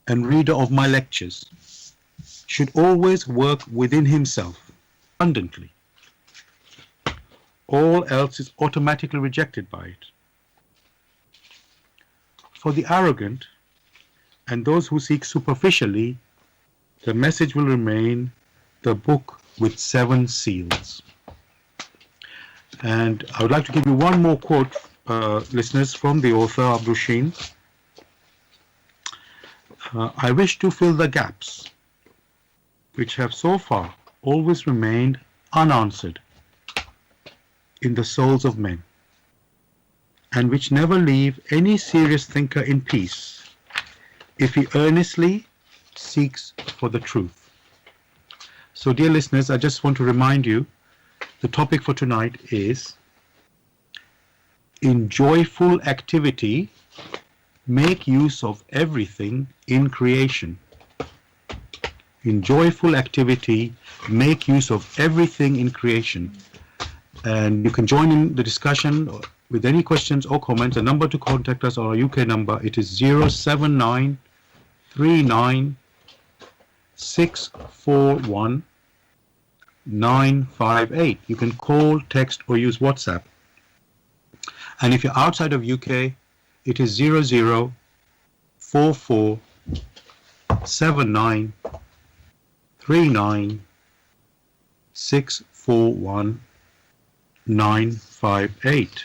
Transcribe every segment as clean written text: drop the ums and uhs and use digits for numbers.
and reader of my lectures should always work within himself abundantly. All else is automatically rejected by it. For the arrogant and those who seek superficially, the message will remain the book with 7 seals. And I would like to give you one more quote, listeners, from the author Abdul Sheen. I wish to fill the gaps which have so far always remained unanswered in the souls of men, and which never leave any serious thinker in peace if he earnestly seeks for the truth. So, dear listeners, I just want to remind you, the topic for tonight is, in joyful activity, make use of everything in creation. In joyful activity, make use of everything in creation. And you can join in the discussion with any questions or comments. The number to contact us, our UK number, it is 079 39 641 958. You can call, text, or use WhatsApp. And if you're outside of UK, it is 0044 79 39 641 958.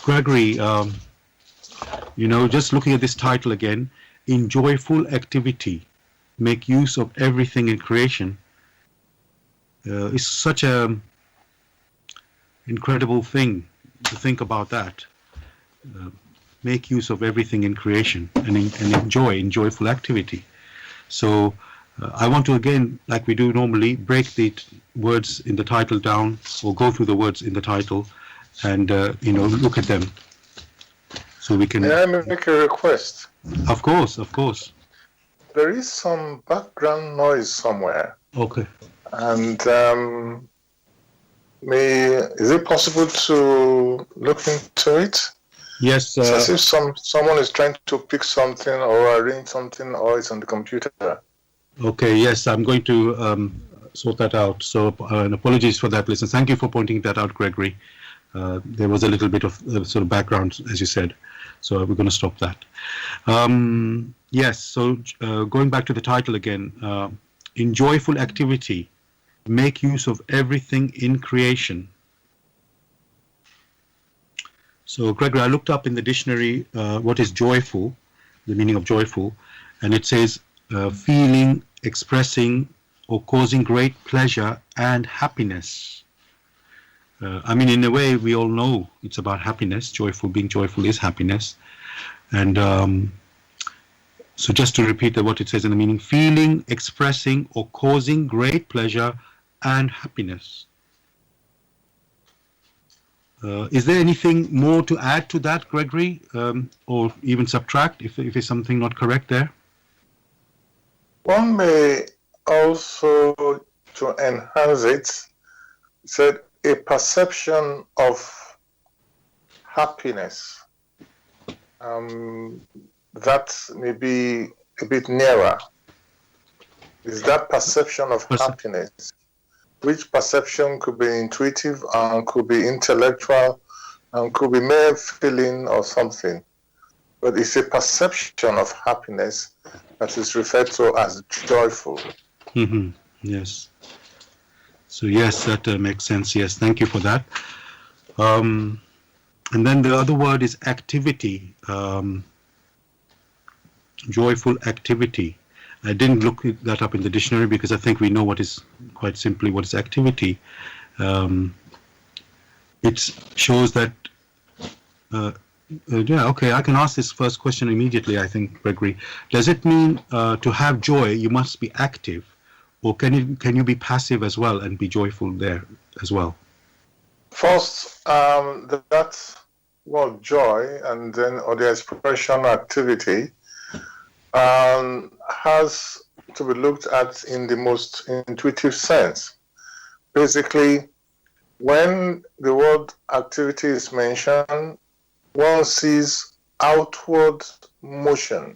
Gregory, just looking at this title again, in joyful activity, make use of everything in creation, is such a incredible thing to think about that. Make use of everything in creation and enjoy in joyful activity. So I want to, again, like we do normally, break the words in the title down, or go through the words in the title and look at them so we can. May I make a request? Of course. There is some background noise somewhere. Okay. And is it possible to look into it? Yes. It's as if someone is trying to pick something or arrange something, or it's on the computer. Okay, yes, I'm going to sort that out. So, apologies for that, listeners. Thank you for pointing that out, Gregory. There was a little bit of sort of background, as you said. So we're going to stop that. Yes, so going back to the title again, in joyful activity, make use of everything in creation. So, Gregory, I looked up in the dictionary what is joyful, the meaning of joyful, and it says feeling, expressing, or causing great pleasure and happiness. In a way, we all know it's about happiness. Being joyful is happiness. And so just to repeat what it says in the meaning, feeling, expressing, or causing great pleasure and happiness. Is there anything more to add to that, Gregory, or even subtract if it's something not correct there? One may also, to enhance it, said a perception of happiness. That may be a bit nearer. Is that perception of happiness, which perception could be intuitive and could be intellectual and could be mere feeling or something. But it's a perception of happiness that is referred to as joyful. Mm-hmm. Yes. So yes, that makes sense. Yes, thank you for that. And then the other word is activity. Joyful activity. I didn't look that up in the dictionary because I think we know what is activity. It shows that. Okay, I can ask this first question immediately, I think, Gregory. Does it mean to have joy, you must be active, or can you be passive as well and be joyful there as well? First, that word joy, and then or the expression activity, has to be looked at in the most intuitive sense. Basically, when the word activity is mentioned, one sees outward motion.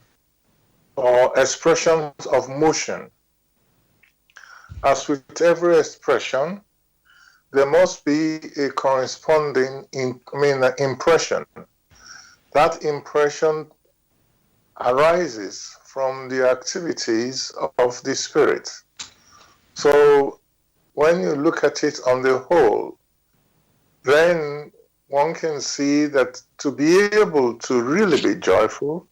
or expressions of motion. As with every expression, there must be a corresponding impression. That impression arises from the activities of the spirit. So when you look at it on the whole, then one can see that to be able to really be joyful,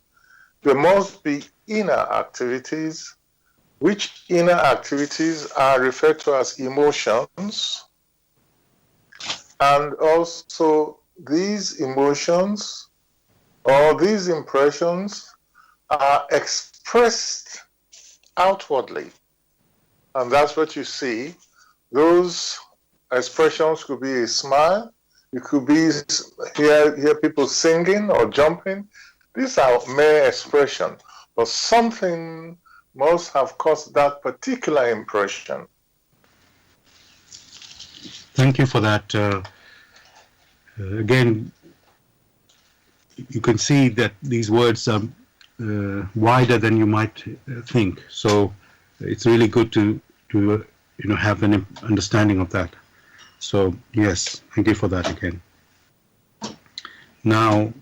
there must be inner activities, which inner activities are referred to as emotions. And also these emotions or these impressions are expressed outwardly. And that's what you see. Those expressions could be a smile. It could be hear people singing or jumping. These are mere expression, but something must have caused that particular impression. Thank you for that. Again, you can see that these words are wider than you might think. So it's really good to have an understanding of that. So yes, thank you for that again. Now,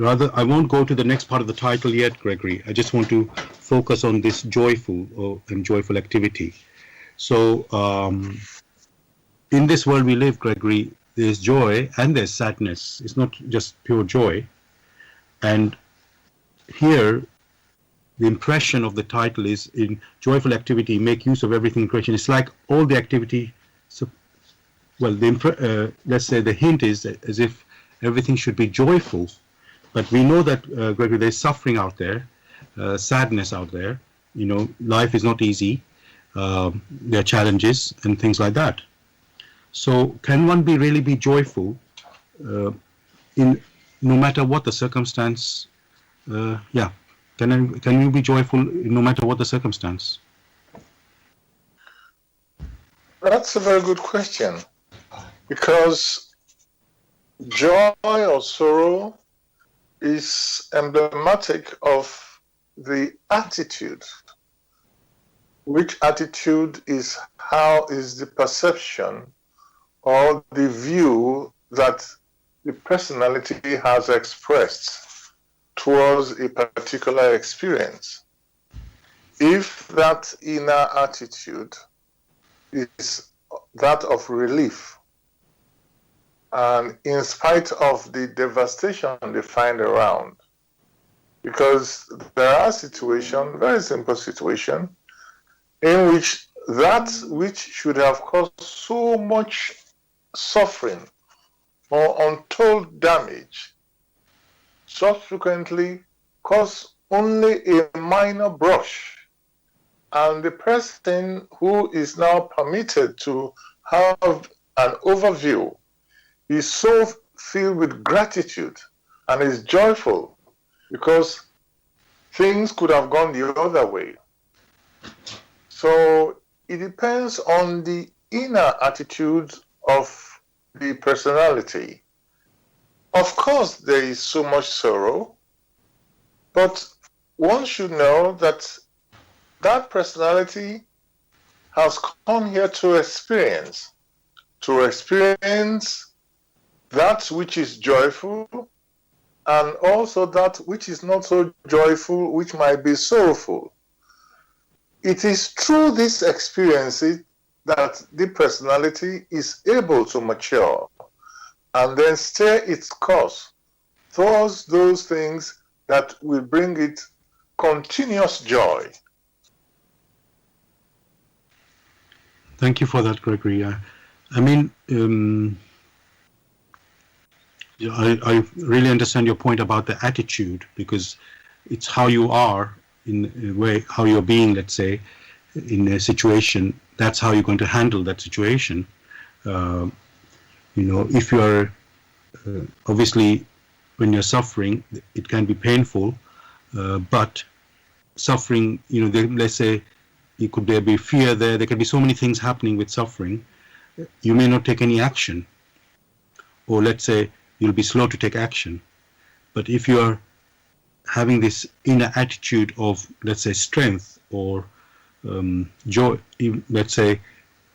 I won't go to the next part of the title yet, Gregory. I just want to focus on this joyful and joyful activity. So in this world we live, Gregory, there's joy and there's sadness. It's not just pure joy. And here, the impression of the title is, in joyful activity, make use of everything in creation. It's like all the activity, let's say the hint is as if everything should be joyful. But we know that, Gregory, there's suffering out there, sadness out there. Life is not easy. There are challenges and things like that. So can one really be joyful in no matter what the circumstance? Can you be joyful no matter what the circumstance? That's a very good question, because joy or sorrow is emblematic of the attitude. Which attitude is the perception or the view that the personality has expressed towards a particular experience. If that inner attitude is that of relief, and in spite of the devastation they find around, because there are situations, very simple situations, in which that which should have caused so much suffering or untold damage subsequently cause only a minor brush, and the person who is now permitted to have an overview is so filled with gratitude and is joyful because things could have gone the other way. So it depends on the inner attitude of the personality. Of course, there is so much sorrow, but one should know that that personality has come here to experience that which is joyful, and also that which is not so joyful, which might be sorrowful. It is through this experience that the personality is able to mature and then steer its course towards those things that will bring it continuous joy. Thank you for that, Gregory. I really understand your point about the attitude, because it's how you are in a way, how you're being, let's say, in a situation. That's how you're going to handle that situation. If you are obviously, when you're suffering, it can be painful, but suffering, let's say, could there be fear there? There can be so many things happening with suffering. You may not take any action, or let's say you'll be slow to take action. But if you are having this inner attitude of, let's say, strength or joy, let's say,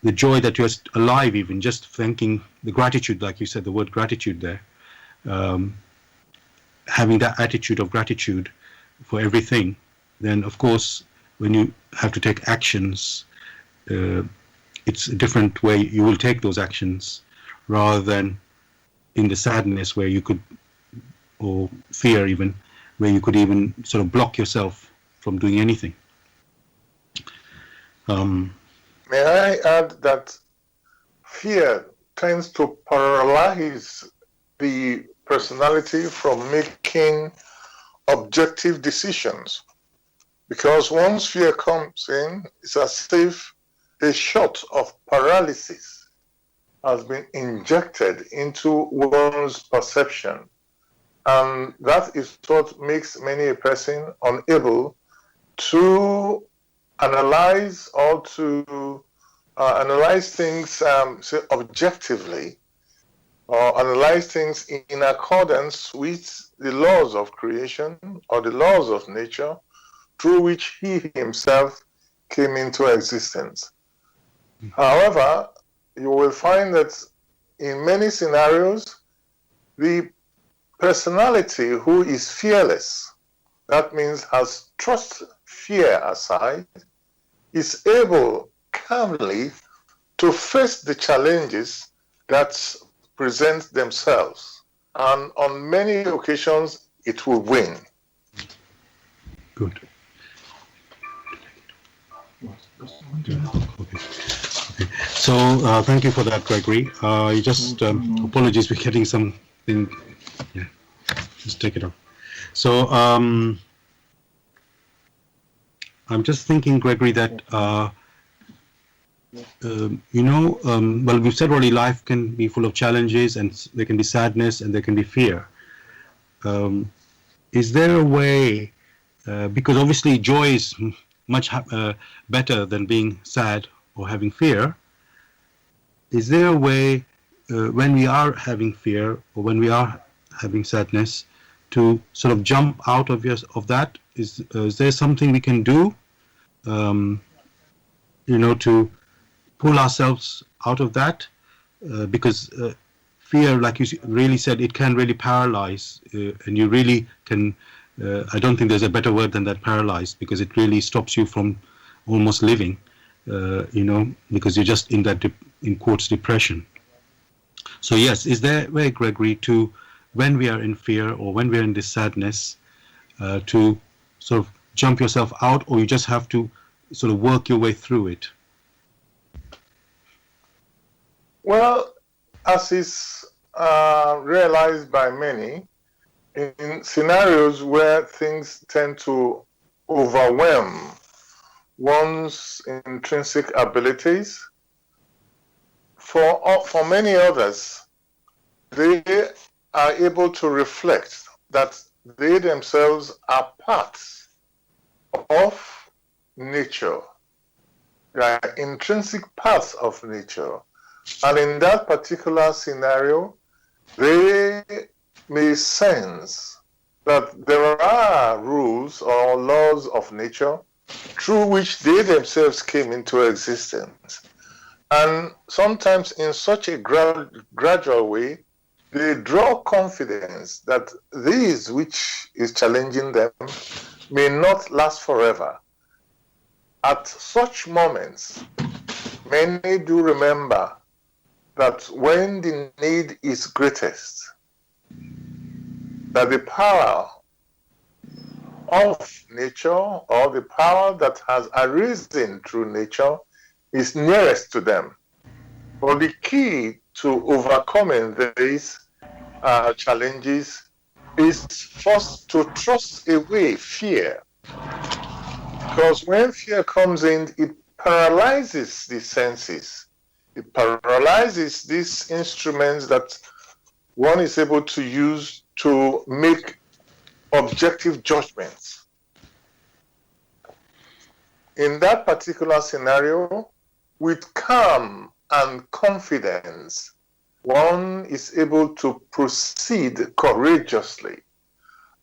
the joy that you're alive, even just thanking the gratitude, like you said, the word gratitude there, having that attitude of gratitude for everything, then of course, when you have to take actions, it's a different way you will take those actions rather than in the sadness where you could, or fear even, where you could even sort of block yourself from doing anything. May I add that fear tends to paralyze the personality from making objective decisions, because once fear comes in, it's as if a shot of paralysis has been injected into one's perception, and that is what makes many a person unable to analyze or to analyze things say objectively, or analyze things in accordance with the laws of creation or the laws of nature through which he himself came into existence. However, you will find that in many scenarios, the personality who is fearless, that means has thrust fear aside, is able calmly to face the challenges that present themselves, and on many occasions it will win. Good. Okay. So thank you for that, Gregory. You just apologies, we're getting something. Yeah, just take it off. So I'm just thinking, Gregory, that well, we've said already, life can be full of challenges, and there can be sadness, and there can be fear. Is there a way? Because obviously joy is much better than being sad or having fear. Is there a way, when we are having fear or when we are having sadness, to sort of jump out of that? Is there something we can do, to pull ourselves out of that? Because fear, like you really said, it can really paralyze, and you really can. I don't think there's a better word than that, paralyzed, because it really stops you from almost living, because you're just in that, in quotes, depression. So yes, is there a way, Gregory, to, when we are in fear or when we're in this sadness, to sort of jump yourself out, or you just have to sort of work your way through it? Well, as is realized by many, in scenarios where things tend to overwhelm one's intrinsic abilities, for many others, they are able to reflect that they themselves are parts of nature. They are intrinsic parts of nature. And in that particular scenario, they may sense that there are rules or laws of nature through which they themselves came into existence. And sometimes in such a gradual way, they draw confidence that this which is challenging them may not last forever. At such moments, many do remember that when the need is greatest, that the power of nature, or the power that has arisen through nature, is nearest to them. But the key to overcoming these challenges is first to thrust away fear. Because when fear comes in, it paralyzes the senses. It paralyzes these instruments that one is able to use to make objective judgments. In that particular scenario, with calm and confidence, one is able to proceed courageously.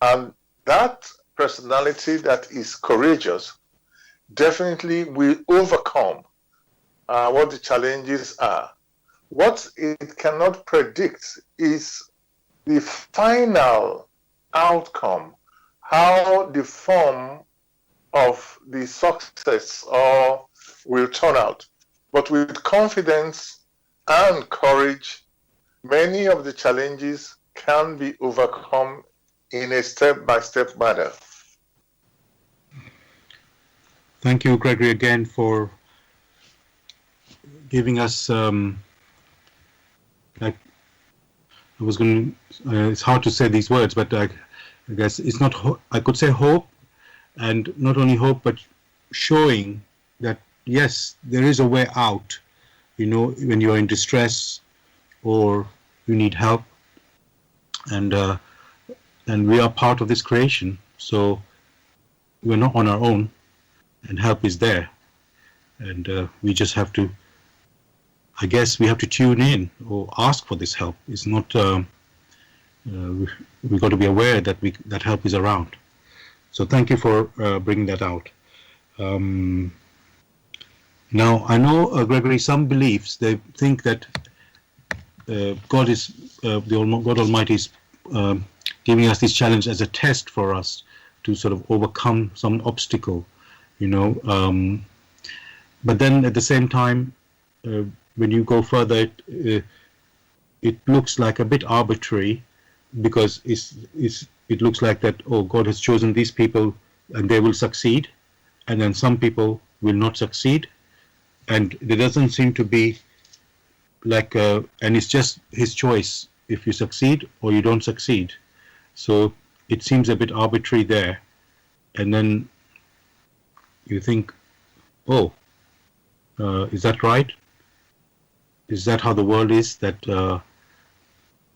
And that personality that is courageous definitely will overcome what the challenges are. What it cannot predict is the final outcome, how the form of the success or will turn out. But with confidence and courage, many of the challenges can be overcome in a step-by-step manner. Thank you, Gregory, again for giving us like I was going it's hard to say these words, but I guess it's not I could say hope, and not only hope but showing that yes, there is a way out, when you're in distress or you need help, and we are part of this creation, so we're not on our own, and help is there, and we just have to, I guess we have to tune in or ask for this help. It's not we've got to be aware that that help is around. So thank you for bringing that out. Now I know, Gregory, some beliefs, they think that God is God Almighty is giving us this challenge as a test for us to sort of overcome some obstacle, but then at the same time, when you go further, it looks like a bit arbitrary, because it looks like that, oh, God has chosen these people and they will succeed, and then some people will not succeed, and there doesn't seem to be like and it's just his choice if you succeed or you don't succeed. So it seems a bit arbitrary there, and then you think, oh, is that right? Is that how the world is? That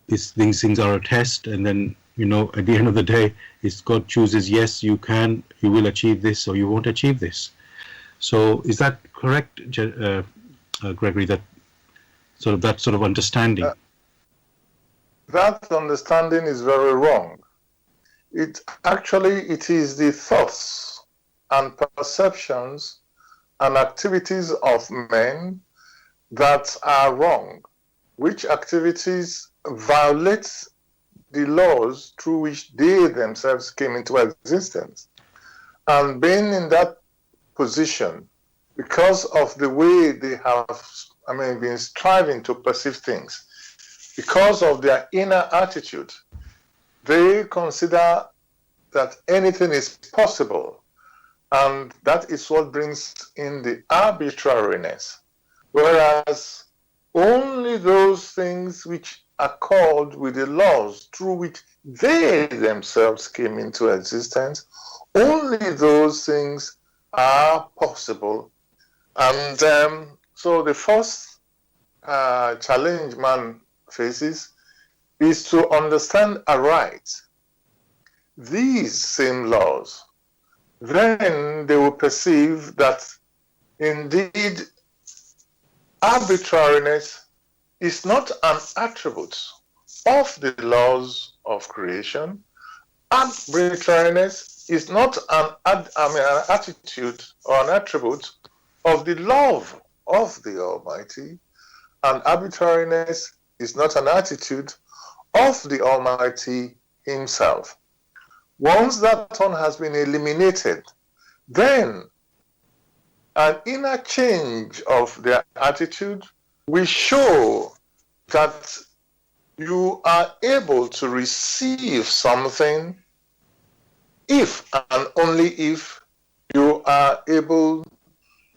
these things are a test, and then at the end of the day, is God chooses, yes, you will achieve this, or you won't achieve this. So is that correct, Gregory? That sort of understanding. That understanding is very wrong. It is the thoughts and perceptions and activities of men that are wrong, which activities violate the laws through which they themselves came into existence. And being in that position, because of the way they have been striving to perceive things, because of their inner attitude, they consider that anything is possible, and that is what brings in the arbitrariness. Whereas only those things which accord with the laws through which they themselves came into existence, only those things are possible. And so the first challenge man faces is to understand aright these same laws. Then they will perceive that indeed arbitrariness is not an attribute of the laws of creation. Arbitrariness is not an attitude or an attribute of the love of the Almighty, and arbitrariness is not an attitude of the Almighty himself. Once that one has been eliminated, then an inner change of their attitude will show that you are able to receive something if and only if you are able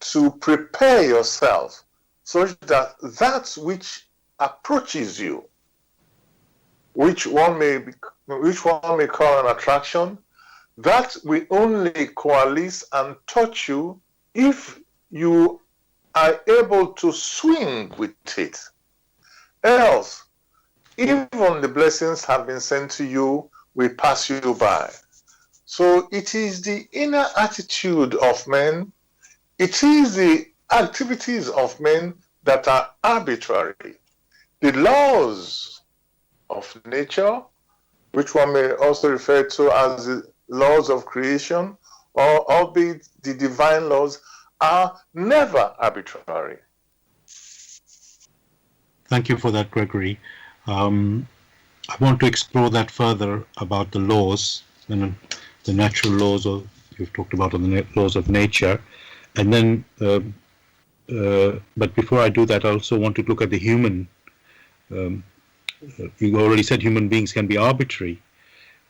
to prepare yourself such that that which approaches you, which one may call an attraction, that will only coalesce and touch you if you are able to swing with it. Else, even the blessings have been sent to you will pass you by. So it is the inner attitude of men, it is the activities of men that are arbitrary. The laws of nature which one may also refer to as the laws of creation, or albeit the divine laws are never arbitrary. Thank you for that, Gregory. I want to explore that further about the laws and the natural laws, or you've talked about the laws of nature, and then. But before I do that, I also want to look at the human. You already said human beings can be arbitrary,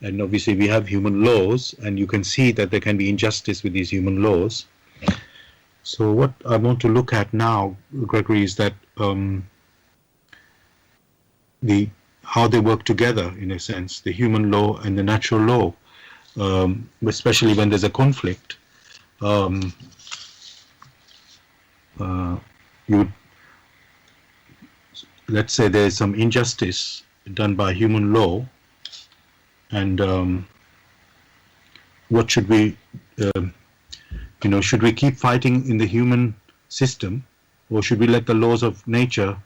and obviously we have human laws, and you can see that there can be injustice with these human laws. So what I want to look at now, Gregory, is that how they work together, in a sense, the human law and the natural law, especially when there's a conflict. Let's say there's some injustice done by human law, and what should we, should we keep fighting in the human system, or should we let the laws of nature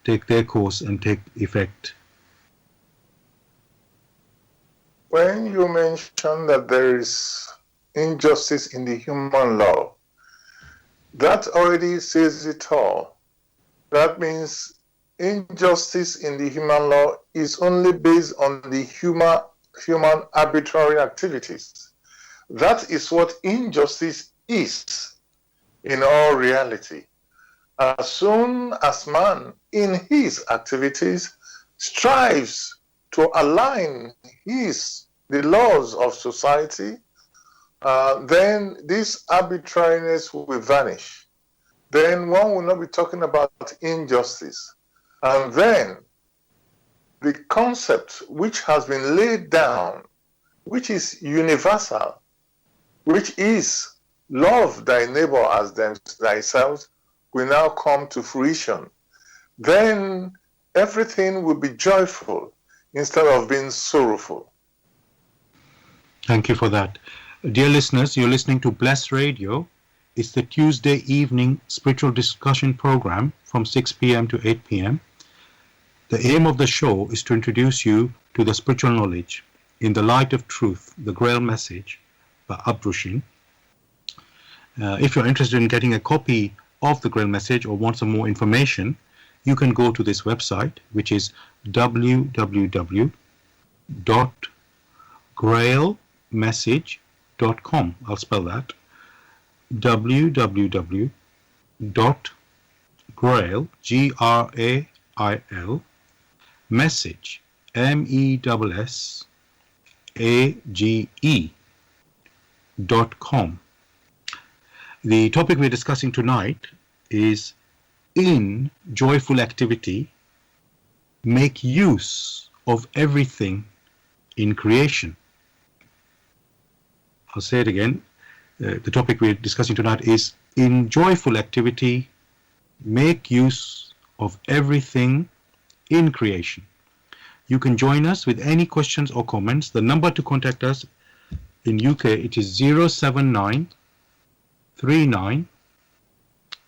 take their course and take effect? When you mention that there is injustice in the human law, that already says it all. That means injustice in the human law is only based on the human arbitrary activities. That is what injustice is in all reality. As soon as man in his activities strives to align the laws of society, then this arbitrariness will vanish. Then one will not be talking about injustice. And then the concept which has been laid down, which is universal, which is love thy neighbor as thyself, will now come to fruition. Then everything will be joyful instead of being sorrowful. Thank you for that. Dear listeners, you're listening to Bless Radio. It's the Tuesday evening spiritual discussion program from 6 p.m. to 8 p.m. The aim of the show is to introduce you to the spiritual knowledge in the light of truth, the Grail Message by Abdushin. If you're interested in getting a copy of the Grail Message or want some more information, you can go to this website, which is www.grailmessage.com. I'll spell that. www.grail, Grail, message, MESSAGE.com. The topic we're discussing tonight is in joyful activity, make use of everything in creation. I'll say it again. The topic we're discussing tonight is in joyful activity, make use of everything in creation. You can join us with any questions or comments. The number to contact us in UK, it is 079 39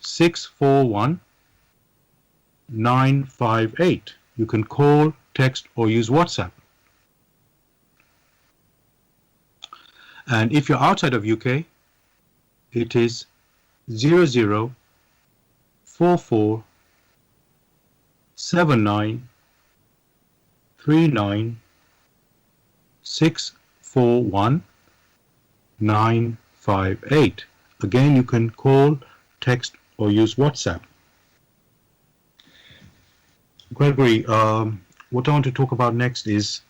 641 958. You can call, text, or use WhatsApp. And if you're outside of UK, it is 0044 79 39 641 958. Again, you can call, text, or use WhatsApp. Gregory, what I want to talk about next is,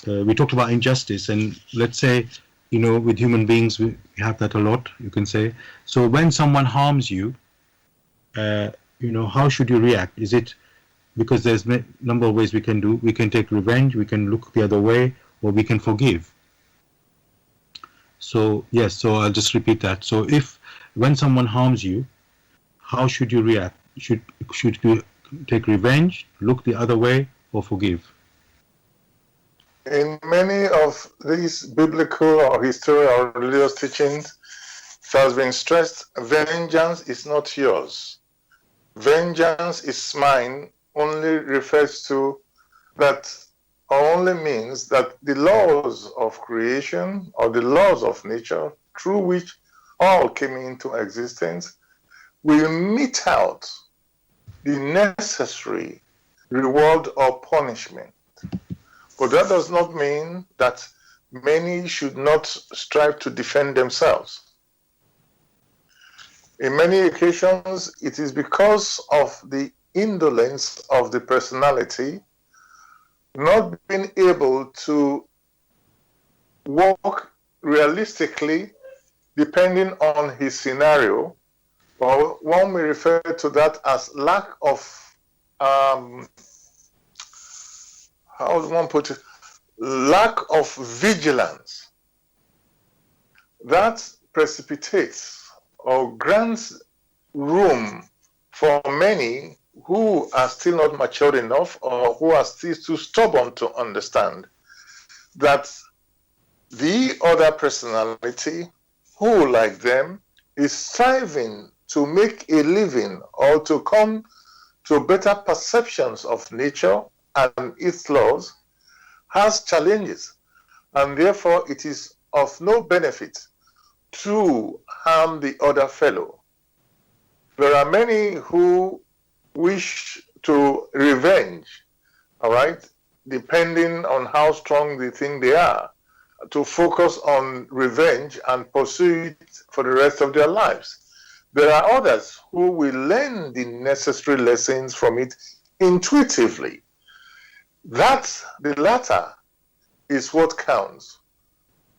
we talked about injustice, and let's say, with human beings, we have that a lot, you can say. So when someone harms you, how should you react? Is it, because there's a number of ways we can do, we can take revenge, we can look the other way, or we can forgive. So, yes, so I'll just repeat that. So when someone harms you, how should you react? Should you take revenge, look the other way, or forgive? In many of these biblical or historical or religious teachings, it has been stressed, vengeance is not yours. Vengeance is mine only refers to that only means that the laws of creation or the laws of nature through which all came into existence will mete out the necessary reward or punishment. But that does not mean that many should not strive to defend themselves. In many occasions, it is because of the indolence of the personality, not being able to work realistically depending on his scenario, or one may refer to that as lack of, how would one put it, lack of vigilance. That precipitates or grants room for many who are still not matured enough or who are still too stubborn to understand that the other personality, who like them, is striving to make a living or to come to better perceptions of nature and its laws, has challenges, and therefore it is of no benefit to harm the other fellow. There are many who wish to revenge, all right, depending on how strong they think they are, to focus on revenge and pursue it for the rest of their lives. There are others who will learn the necessary lessons from it intuitively. The latter is what counts,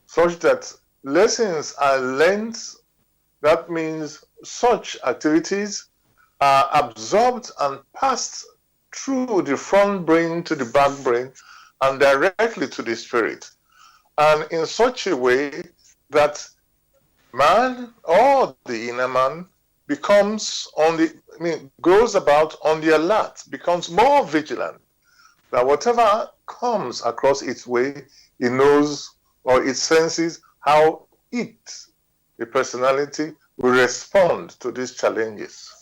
such that lessons are learned. That means such activities are absorbed and passed through the front brain to the back brain and directly to the spirit, and in such a way that man or the inner man becomes goes about on the alert, becomes more vigilant, that whatever comes across its way, it knows or it senses how it, the personality, will respond to these challenges.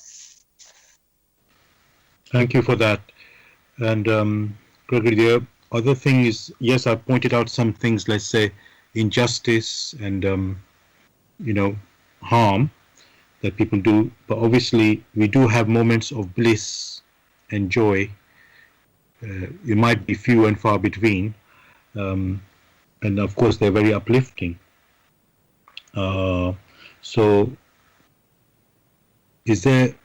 Thank you for that. And Gregory, the other thing is, yes, I pointed out some things, let's say injustice and harm that people do, but obviously we do have moments of bliss and joy. It might be few and far between, and of course they're very uplifting. So is there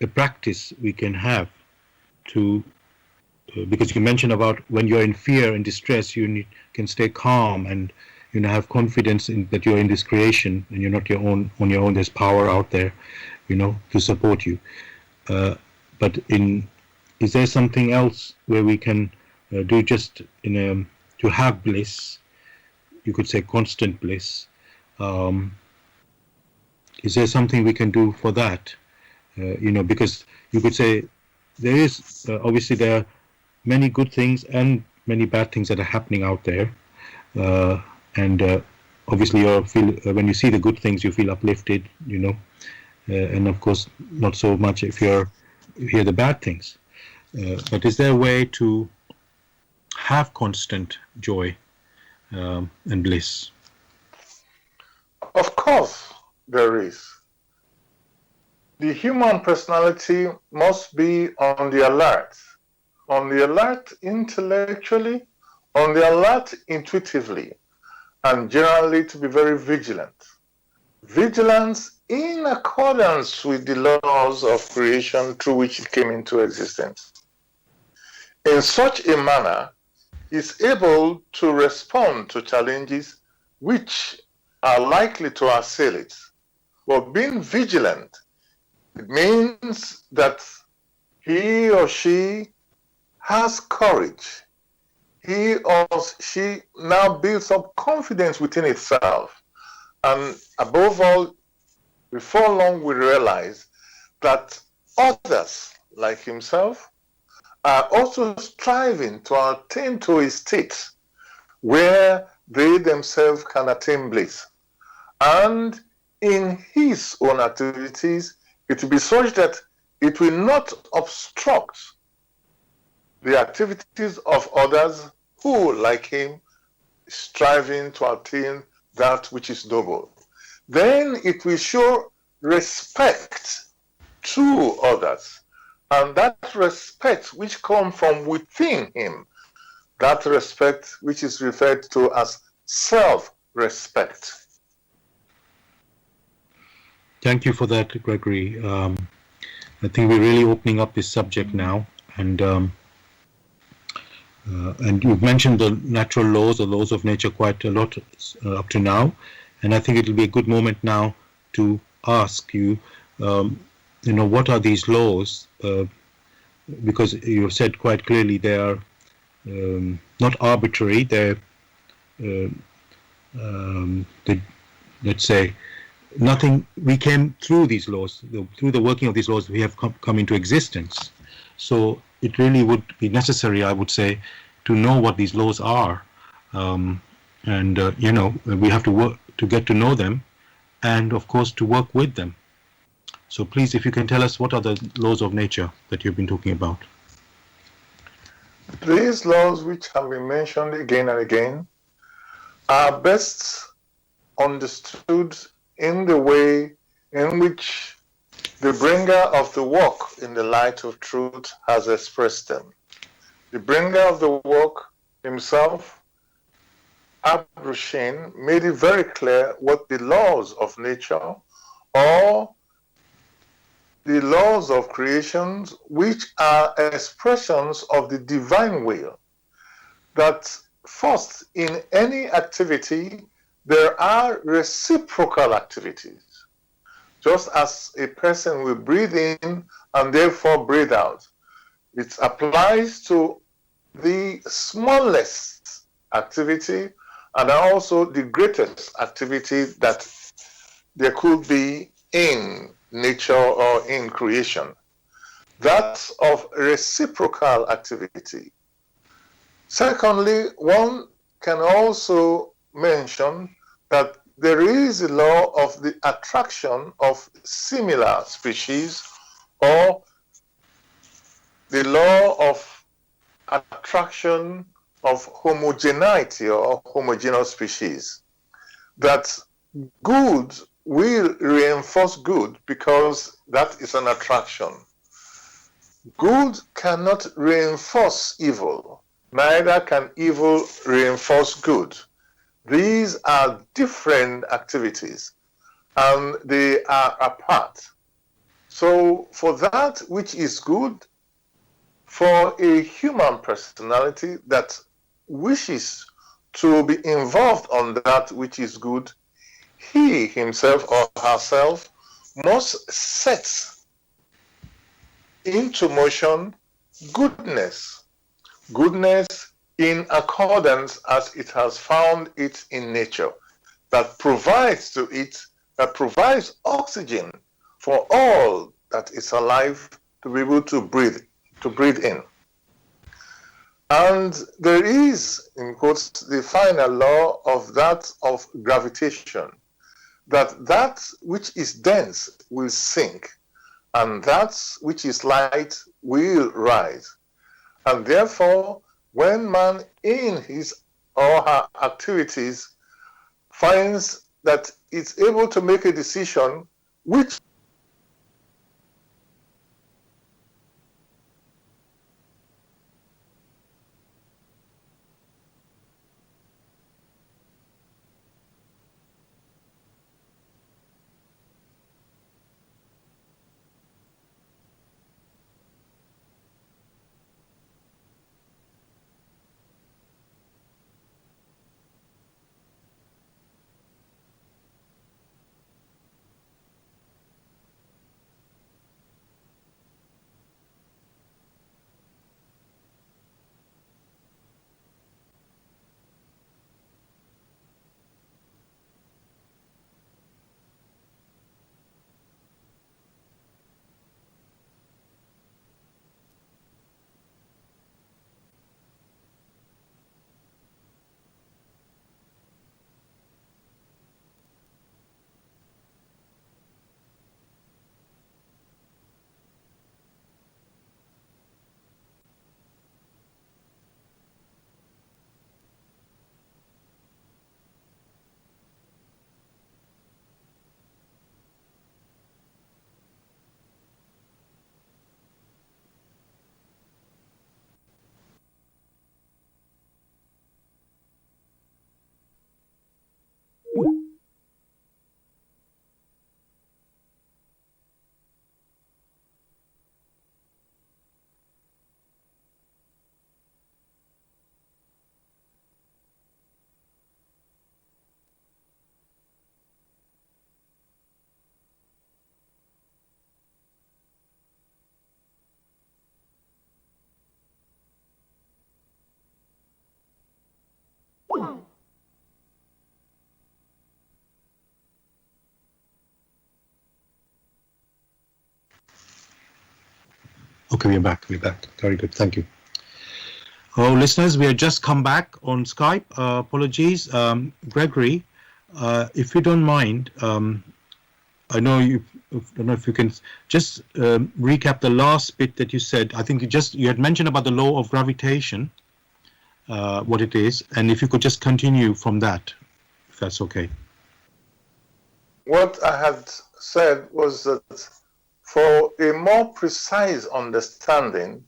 a practice we can have to, because you mentioned about when you're in fear and distress, you can stay calm and have confidence in that you're in this creation and you're not on your own. There's power out there, to support you. But is there something else where we can do just to have bliss? You could say constant bliss. Is there something we can do for that? Because you could say there is obviously there are many good things and many bad things that are happening out there, and obviously when you see the good things you feel uplifted, and of course not so much if you hear the bad things. But is there a way to have constant joy and bliss? Of course there is. The human personality must be on the alert intellectually, on the alert intuitively, and generally to be very vigilant. Vigilance in accordance with the laws of creation through which it came into existence. In such a manner, is able to respond to challenges which are likely to assail it. But being vigilant, it means that he or she has courage. He or she now builds up confidence within itself. And above all, before long we realize that others like himself are also striving to attain to a state where they themselves can attain bliss. And in his own activities, it will be such that it will not obstruct the activities of others who, like him, is striving to attain that which is noble. Then it will show respect to others. And that respect which comes from within him, that respect which is referred to as self-respect. Thank you for that, Gregory. I think we're really opening up this subject now, and you've mentioned the natural laws or laws of nature quite a lot up to now, and I think it'll be a good moment now to ask you, what are these laws? Because you have said quite clearly they are not arbitrary. They, let's say, nothing. We came through these laws, through the working of these laws. We have come into existence. So it really would be necessary, I would say, to know what these laws are, and we have to work to get to know them, and of course to work with them. So please, if you can tell us what are the laws of nature that you've been talking about. These laws, which have been mentioned again and again, are best understood in the way in which the bringer of the work in the light of truth has expressed them. The bringer of the work himself, Abrushin, made it very clear what the laws of nature or the laws of creation, which are expressions of the divine will, that first in any activity there are reciprocal activities. Just as a person will breathe in and therefore breathe out, it applies to the smallest activity and also the greatest activity that there could be in nature or in creation. That's of reciprocal activity. Secondly, one can also mention that there is a law of the attraction of similar species, or the law of attraction of homogeneity or homogeneous species, that good will reinforce good because that is an attraction. Good cannot reinforce evil, neither can evil reinforce good. These are different activities and they are apart. So for that which is good, for a human personality that wishes to be involved on that which is good, he himself or herself must set into motion goodness. Goodness in accordance as it has found it in nature, that provides to it, that provides oxygen for all that is alive to be able to breathe in. And there is, in quotes, the final law of that of gravitation, that which is dense will sink, and that which is light will rise. And therefore, when man in his or her activities finds that it's able to make a decision which Okay, we're back. We're back. Very good. Thank you. Oh, listeners, we have just come back on Skype. Apologies. Gregory, if you don't mind, I don't know if you can just recap the last bit that you said. I think you had mentioned about the law of gravitation, what it is, and if you could just continue from that, if that's okay. What I had said was that for a more precise understanding,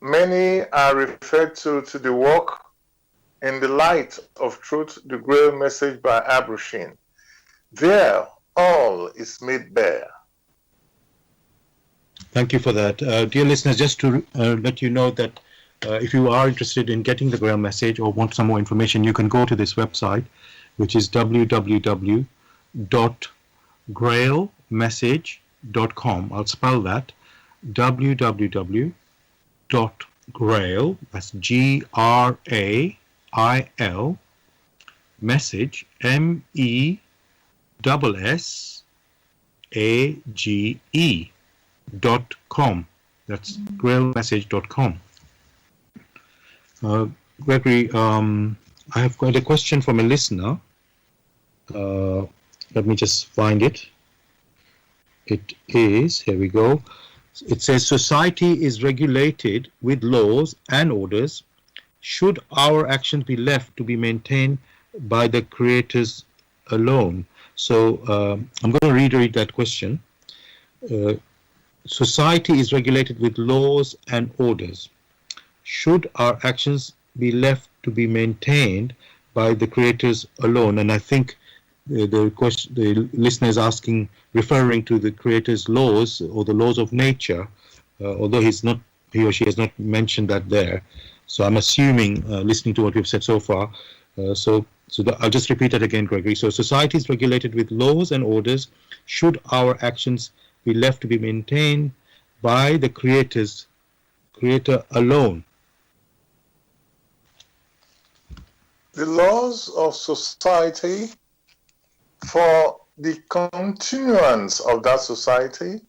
many are referred to the work In the Light of Truth, the Grail Message by Abrushin. There, all is made bare. Thank you for that. Dear listeners, just to let you know that if you are interested in getting the Grail Message or want some more information, you can go to this website, which is www.grailmessage.com. I'll spell that, www.grail, that's GRAIL, message, MESSAGE.com. That's grailmessage.com. Gregory, I have got a question from a listener. Let me just find it. It is, here we go. It says, society is regulated with laws and orders. Should our actions be left to be maintained by the creators alone? So I'm going to reiterate that question. Society is regulated with laws and orders. Should our actions be left to be maintained by the creators alone? And I think the listener is referring to the creator's laws or the laws of nature, although he or she has not mentioned that there. So I'm assuming, listening to what we've said so far, I'll just repeat that again, Gregory. So society is regulated with laws and orders. Should our actions be left to be maintained by the creator alone? The laws of society, for the continuance of that society,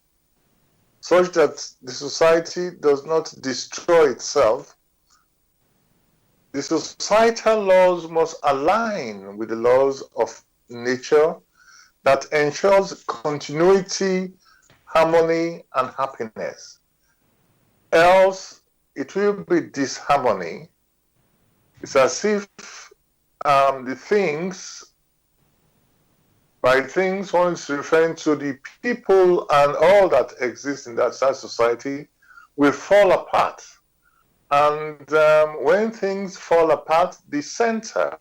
such that the society does not destroy itself, the societal laws must align with the laws of nature that ensures continuity, harmony, and happiness. Else, it will be disharmony. It's as if by things, one is referring to the people and all that exists in that society, will fall apart. And when things fall apart, the center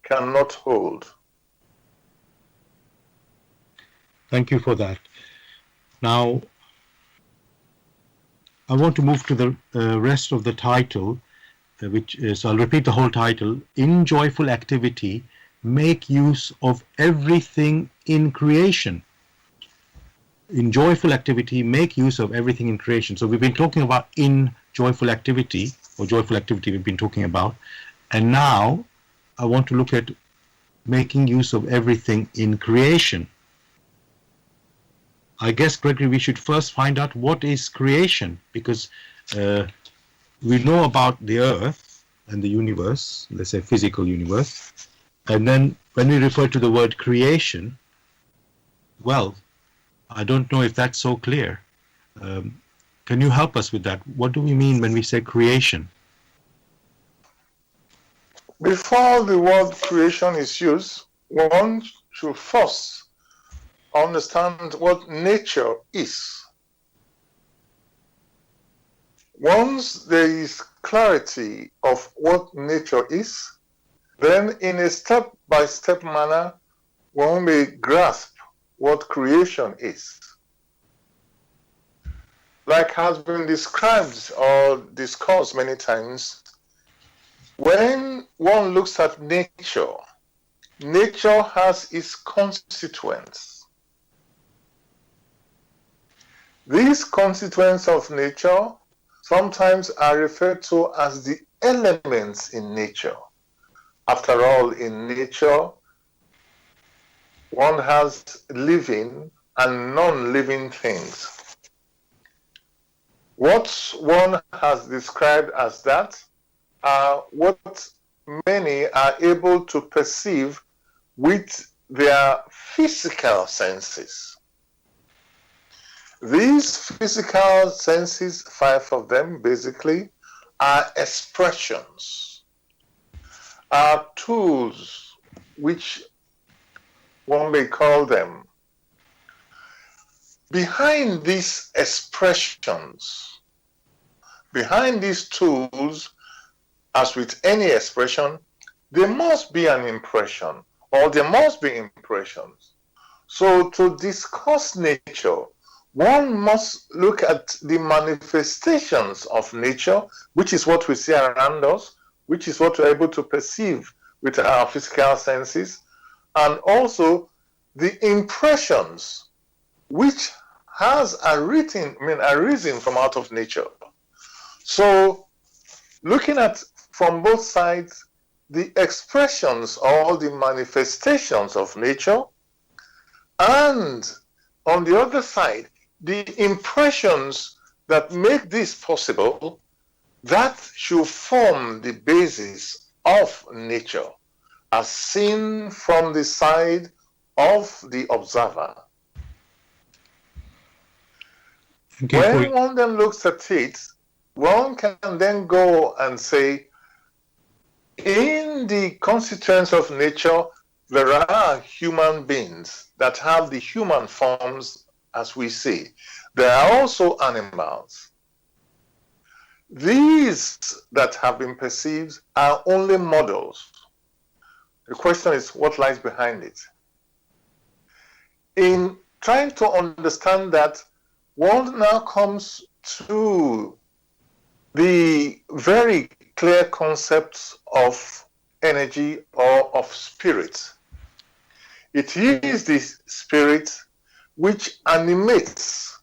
cannot hold. Thank you for that. Now, I want to move to the rest of the title, which is, I'll repeat the whole title: In Joyful Activity, Make Use of Everything in Creation. In joyful activity, make use of everything in creation. So we've been talking about in joyful activity, or joyful activity we've been talking about. And now I want to look at making use of everything in creation. I guess, Gregory, we should first find out what is creation, because we know about the earth and the universe, let's say physical universe. And then when we refer to the word creation, well, I don't know if that's so clear. Can you help us with that? What do we mean when we say creation? Before the word creation is used, one should first understand what nature is. Once there is clarity of what nature is, then in a step-by-step manner, one may grasp what creation is. Like has been described or discussed many times, when one looks at nature, nature has its constituents. These constituents of nature sometimes are referred to as the elements in nature. After all, in nature, one has living and non-living things. What one has described as that are what many are able to perceive with their physical senses. These physical senses, 5 of them basically, are expressions, are tools, which one may call them. Behind these expressions, behind these tools, as with any expression, there must be an impression, or there must be impressions. So to discuss nature, one must look at the manifestations of nature, which is what we see around us, which is what we're able to perceive with our physical senses, and also the impressions which has arisen from out of nature. So looking at from both sides, the expressions or the manifestations of nature, and on the other side, the impressions that make this possible, that should form the basis of nature as seen from the side of the observer. When one then looks at it, one can then go and say, in the constituents of nature, there are human beings that have the human forms as we see. There are also animals. These that have been perceived are only models. The question is, what lies behind it? In trying to understand that, one now comes to the very clear concepts of energy or of spirit. It is this spirit which animates,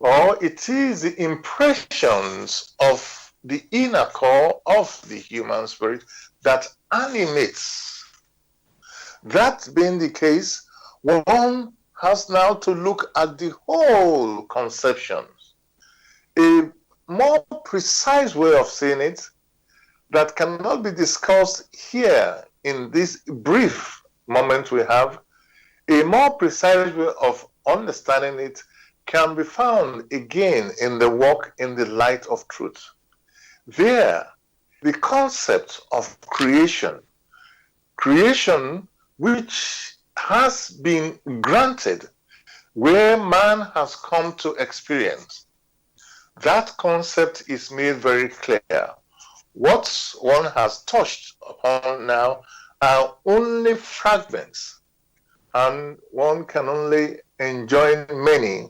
or it is the impressions of the inner core of the human spirit that animates. That being the case, one has now to look at the whole conception. A more precise way of saying it that cannot be discussed here in this brief moment we have, a more precise way of understanding it can be found again in the work In the Light of Truth. There, the concept of creation which has been granted, where man has come to experience, that concept is made very clear. What one has touched upon now are only fragments, and one can only enjoin many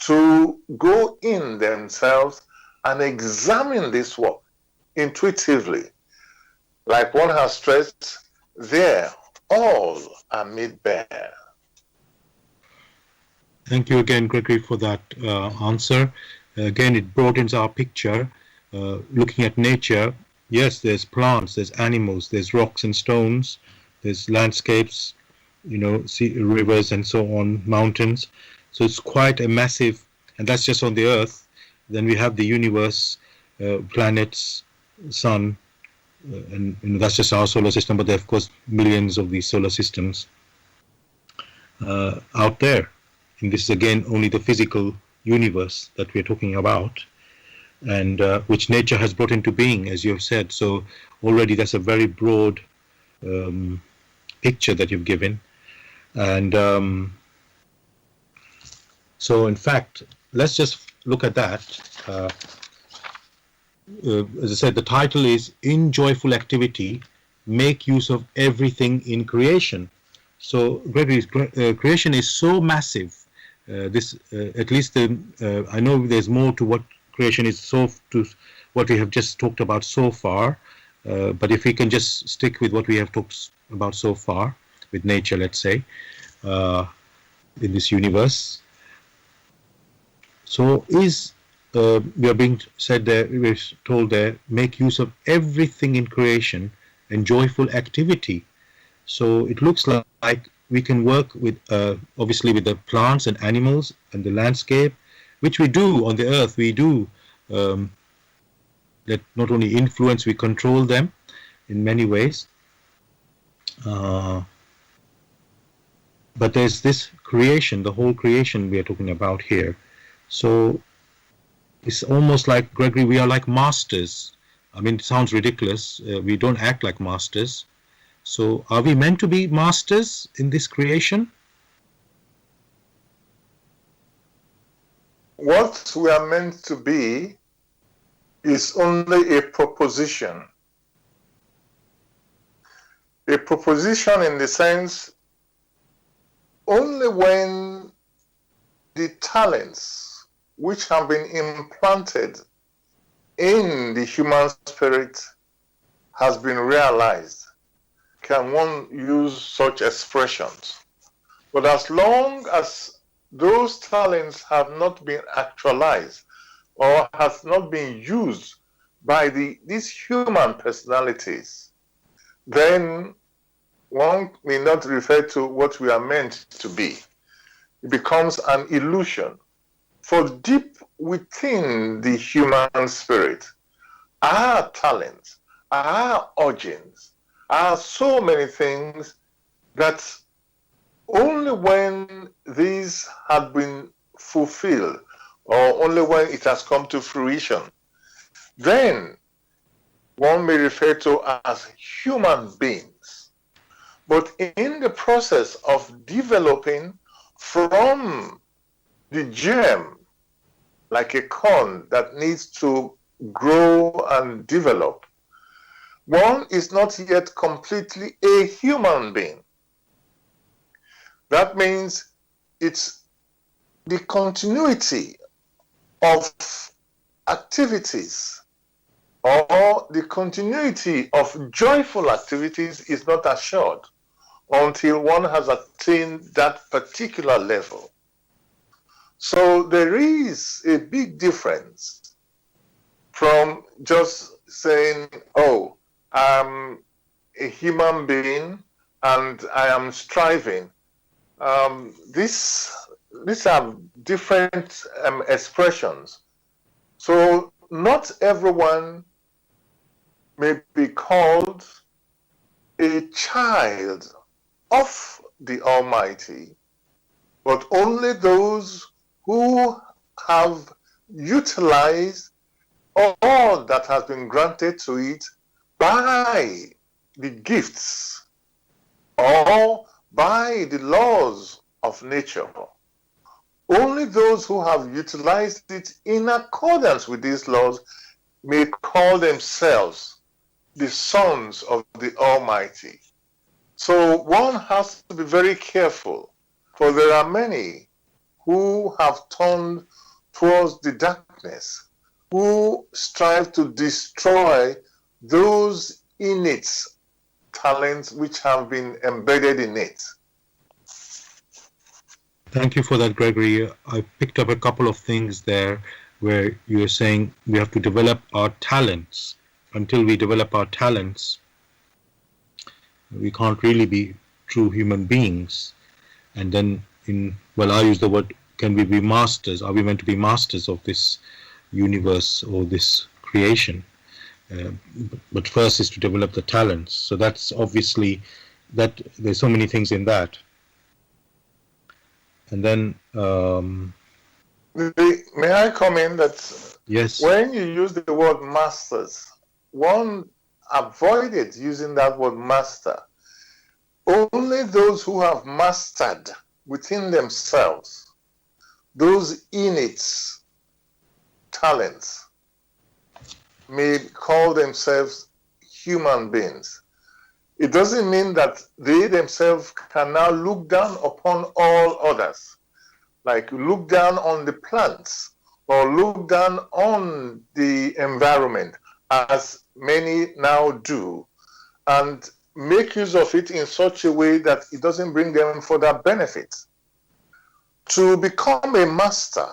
to go in themselves and examine this work intuitively. Like one has stressed, there all are made bare. Thank you again, Gregory, for that answer. Again, it broadens our picture. Looking at nature, yes, there's plants, there's animals, there's rocks and stones, there's landscapes, sea, rivers and so on, mountains. So it's quite a massive, and that's just on the Earth. Then we have the universe, planets, sun, and that's just our solar system, but there are of course millions of these solar systems out there. And this is again only the physical universe that we're talking about, and which nature has brought into being, as you have said. So already that's a very broad picture that you've given. And so in fact, let's just look at that. As I said, the title is In Joyful Activity, Make Use of Everything in Creation. So Gregory's creation is so massive. At least I know there's more to what creation is, to what we have just talked about so far. But if we can just stick with what we have talked about so far, with nature, let's say, in this universe. So we are being said there, we're told there, make use of everything in creation and joyful activity. So it looks like we can work with, obviously with the plants and animals and the landscape which we do on the earth. We do that not only influence, we control them in many ways. But there's this creation, the whole creation we are talking about here. So it's almost like, Gregory, we are like masters. I mean, it sounds ridiculous. We don't act like masters. So are we meant to be masters in this creation? What we are meant to be is only a proposition. A proposition in the sense, only when the talents which have been implanted in the human spirit has been realized, can one use such expressions. But as long as those talents have not been actualized or has not been used by these human personalities, then one may not refer to what we are meant to be. It becomes an illusion. For deep within the human spirit are talents, are urgings, are so many things that only when these have been fulfilled, or only when it has come to fruition, then one may refer to as human beings. But in the process of developing from the germ, like a corn that needs to grow and develop, one is not yet completely a human being. That means it's the continuity of activities or the continuity of joyful activities is not assured until one has attained that particular level. So there is a big difference from just saying, oh, I'm a human being and I am striving. These are different expressions. So not everyone may be called a child of the Almighty, but only those who have utilized all that has been granted to it by the gifts or by the laws of nature. Only those who have utilized it in accordance with these laws may call themselves the sons of the Almighty. So one has to be very careful, for there are many who have turned towards the darkness, who strive to destroy those innate talents which have been embedded in it. Thank you for that, Gregory. I picked up a couple of things there where you were saying we have to develop our talents. Until we develop our talents, we can't really be true human beings. And then I use the word, can we be masters? Are we meant to be masters of this universe or this creation? But first is to develop the talents. So that's obviously, that there's so many things in that. And then may I come in that yes, when you use the word masters, one avoided using that word master. Only those who have mastered within themselves those innate talents may call themselves human beings. It doesn't mean that they themselves can now look down upon all others, like look down on the plants or look down on the environment, as many now do, and make use of it in such a way that it doesn't bring them further benefit. To become a master,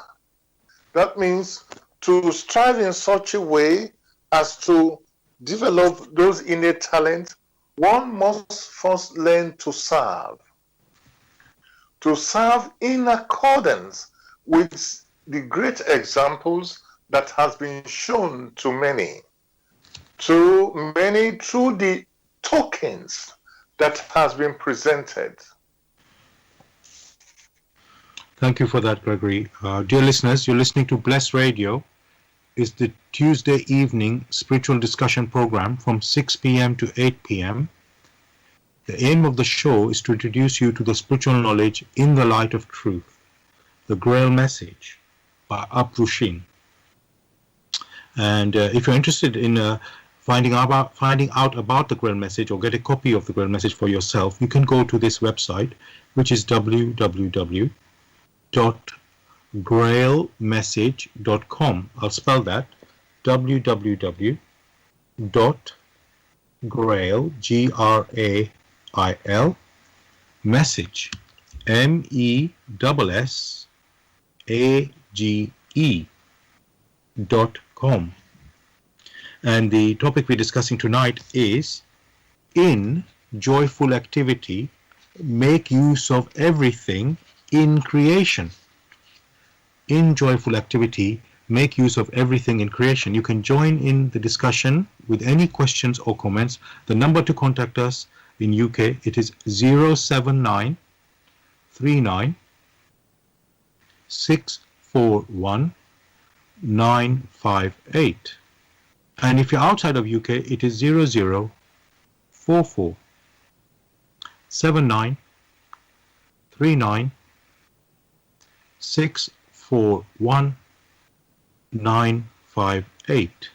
that means to strive in such a way as to develop those innate talents. One must first learn to serve in accordance with the great examples that has been shown to many through the tokens that has been presented. Thank you for that, Gregory. Dear listeners, you're listening to Bless Radio. Is the Tuesday evening spiritual discussion program from 6 p.m. to 8 p.m. The aim of the show is to introduce you to the spiritual knowledge in the light of truth, the Grail Message by Aprushing. And if you're interested in finding out about the Grail Message or get a copy of the Grail Message for yourself, you can go to this website, which is www.grailmessage.com. I'll spell that, www.grail, Grail, message, message.com. And the topic we're discussing tonight is, in joyful activity, make use of everything in creation. In joyful activity, make use of everything in creation. You can join in the discussion with any questions or comments. The number to contact us in UK, it is 079 39 641 958. And if you're outside of UK, it is 0044 79 39 641 958.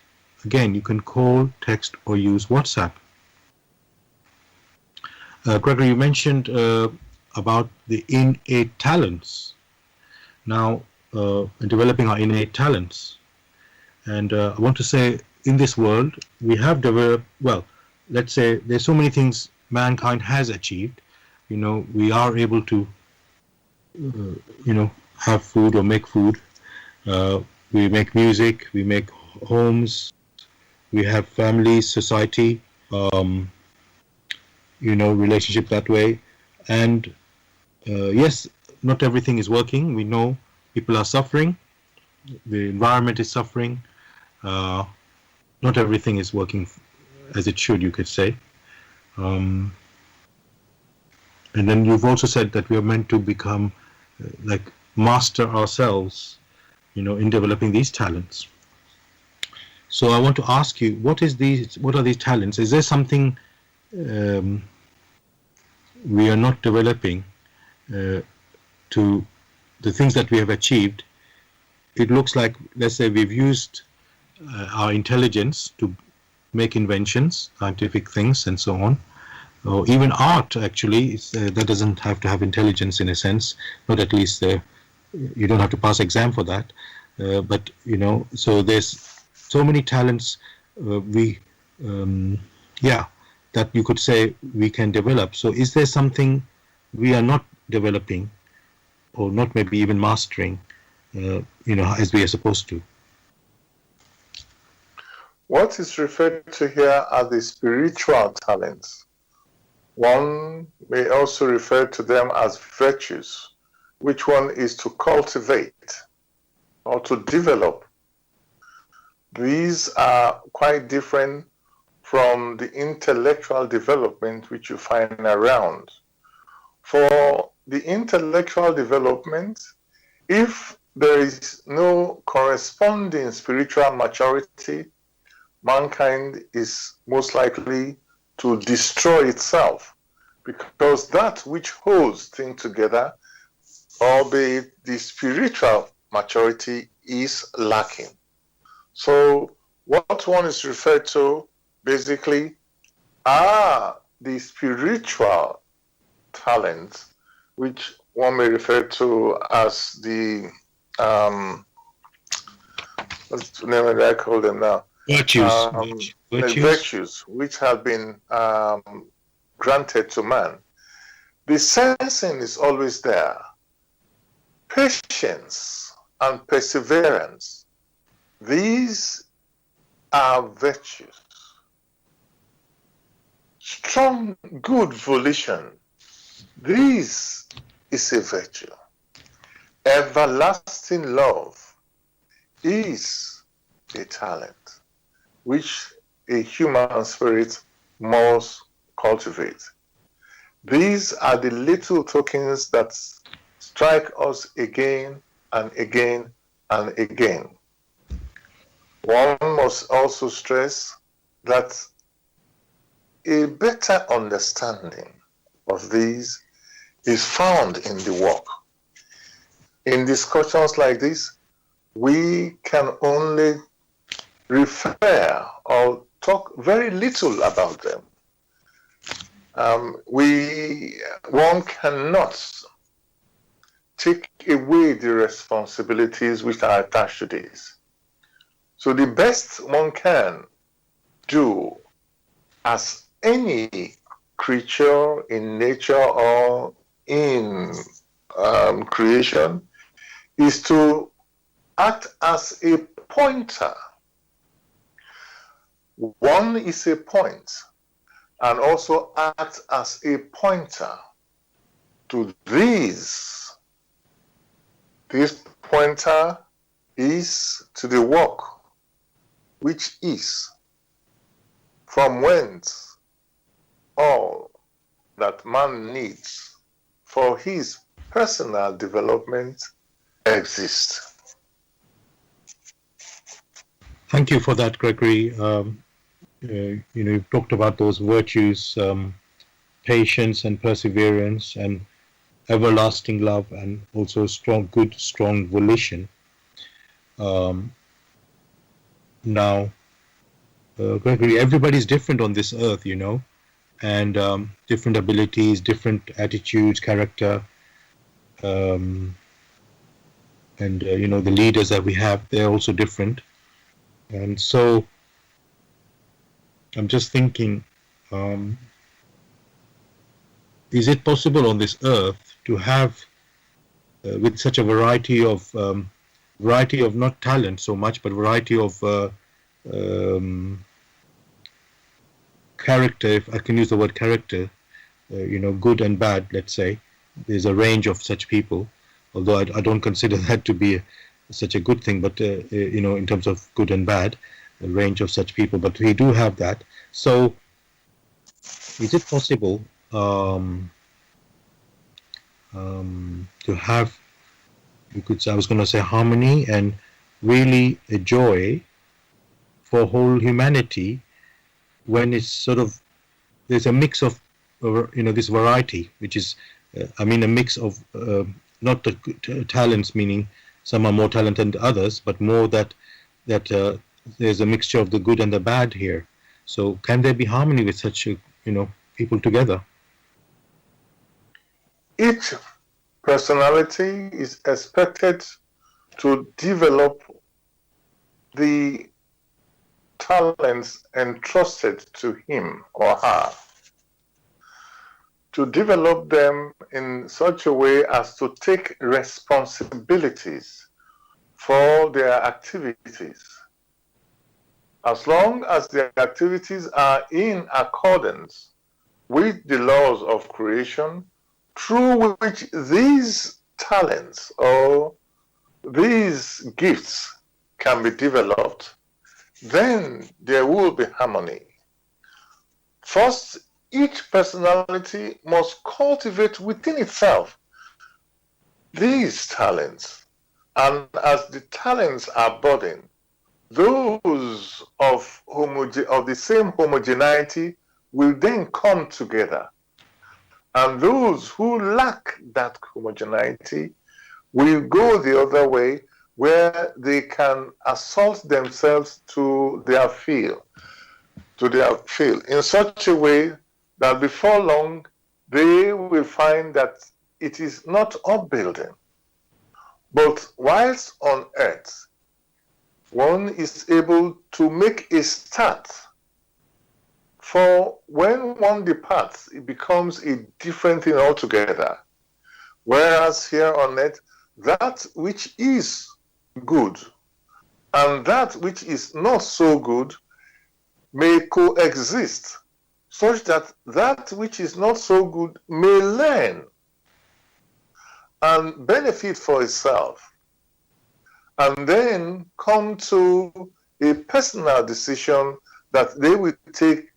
Again, you can call, text, or use WhatsApp. Gregory, you mentioned about the innate talents. Now, developing our innate talents. And I want to say, in this world, we have developed, well, let's say there's so many things mankind has achieved. You know, we are able to, have food or make food. We make music, we make homes, we have families, society, relationship that way. And yes, not everything is working. We know people are suffering. The environment is suffering. Not everything is working as it should, you could say. And then you've also said that we are meant to become master ourselves, in developing these talents. So I want to ask you, what are these talents? Is there something we are not developing to the things that we have achieved? It looks like, let's say, we've used our intelligence to make inventions, scientific things, and so on. Or even art, actually, that doesn't have to have intelligence in a sense, not at least you don't have to pass exam for that. But, so there's so many talents that you could say we can develop. So is there something we are not developing or not maybe even mastering, as we are supposed to? What is referred to here are the spiritual talents. One may also refer to them as virtues, which one is to cultivate or to develop. These are quite different from the intellectual development which you find around. For the intellectual development, if there is no corresponding spiritual maturity, mankind is most likely to destroy itself, because that which holds things together, albeit the spiritual maturity, is lacking. So what one is referred to basically are the spiritual talents, which one may refer to as the what's the name that I call them now? Virtues, which have been granted to man. The sensing is always there. Patience and perseverance. These are virtues. Strong, good volition. This is a virtue. Everlasting love is a talent which a human spirit must cultivate. These are the little tokens that strike us again and again and again. One must also stress that a better understanding of these is found in the work. In discussions like this, we can only refer or talk very little about them. One cannot take away the responsibilities which are attached to this. So the best one can do as any creature in nature or in creation is to act as a pointer. One is a point and also act as a pointer to these. This pointer is to the work which is from whence all that man needs for his personal development exists. Thank you for that, Gregory. You've talked about those virtues, patience and perseverance, and everlasting love, and also strong volition. Now, Gregory, everybody's different on this earth, and different abilities, different attitudes, character, and the leaders that we have, they're also different. And so I'm just thinking, is it possible on this earth to have, with such a variety of not talent so much, but variety of character, if I can use the word character, good and bad, let's say. There's a range of such people, although I don't consider that to be such a good thing, but in terms of good and bad, a range of such people, but we do have that. So is it possible to have, you could say, I was going to say harmony and really a joy for whole humanity when it's sort of, there's a mix of this variety, which is a mix of not the talents, meaning some are more talented than others, but more that there's a mixture of the good and the bad here. So can there be harmony with such people together? Each personality is expected to develop the talents entrusted to him or her, to develop them in such a way as to take responsibilities for their activities. As long as their activities are in accordance with the laws of creation, through which these talents or these gifts can be developed, then there will be harmony. First, each personality must cultivate within itself these talents, and as the talents are budding, those of the same homogeneity will then come together, and those who lack that homogeneity will go the other way, where they can assault themselves to their field in such a way that before long they will find that it is not upbuilding. But whilst on earth, one is able to make a start. For when one departs, it becomes a different thing altogether. Whereas here on earth, that which is good and that which is not so good may coexist, such that that which is not so good may learn. and benefit for itself, and then come to a personal decision that they will take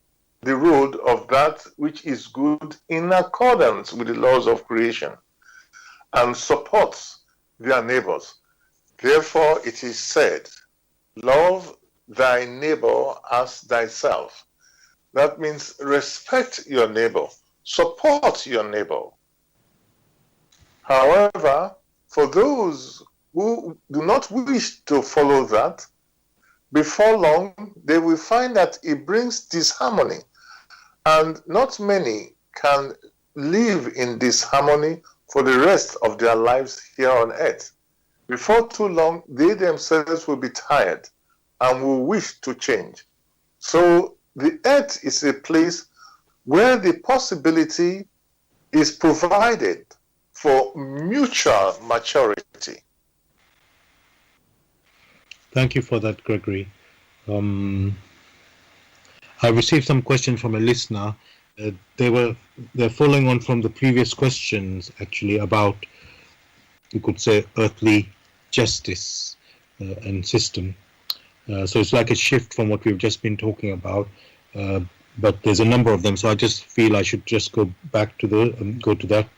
the road of that which is good in accordance with the laws of creation and supports their neighbors. Therefore, it is said, love thy neighbor as thyself. That means respect your neighbor, support your neighbor. However, for those who do not wish to follow that, before long they will find that it brings disharmony, and not many can live in disharmony for the rest of their lives here on earth. Before too long, they themselves will be tired and will wish to change. So the earth is a place where the possibility is provided for mutual maturity. Thank you for that, Gregory. I received some questions from a listener. They're following on from the previous questions, actually, about, you could say, earthly justice and system. So it's like a shift from what we've just been talking about, but there's a number of them. So I just feel I should just go back to that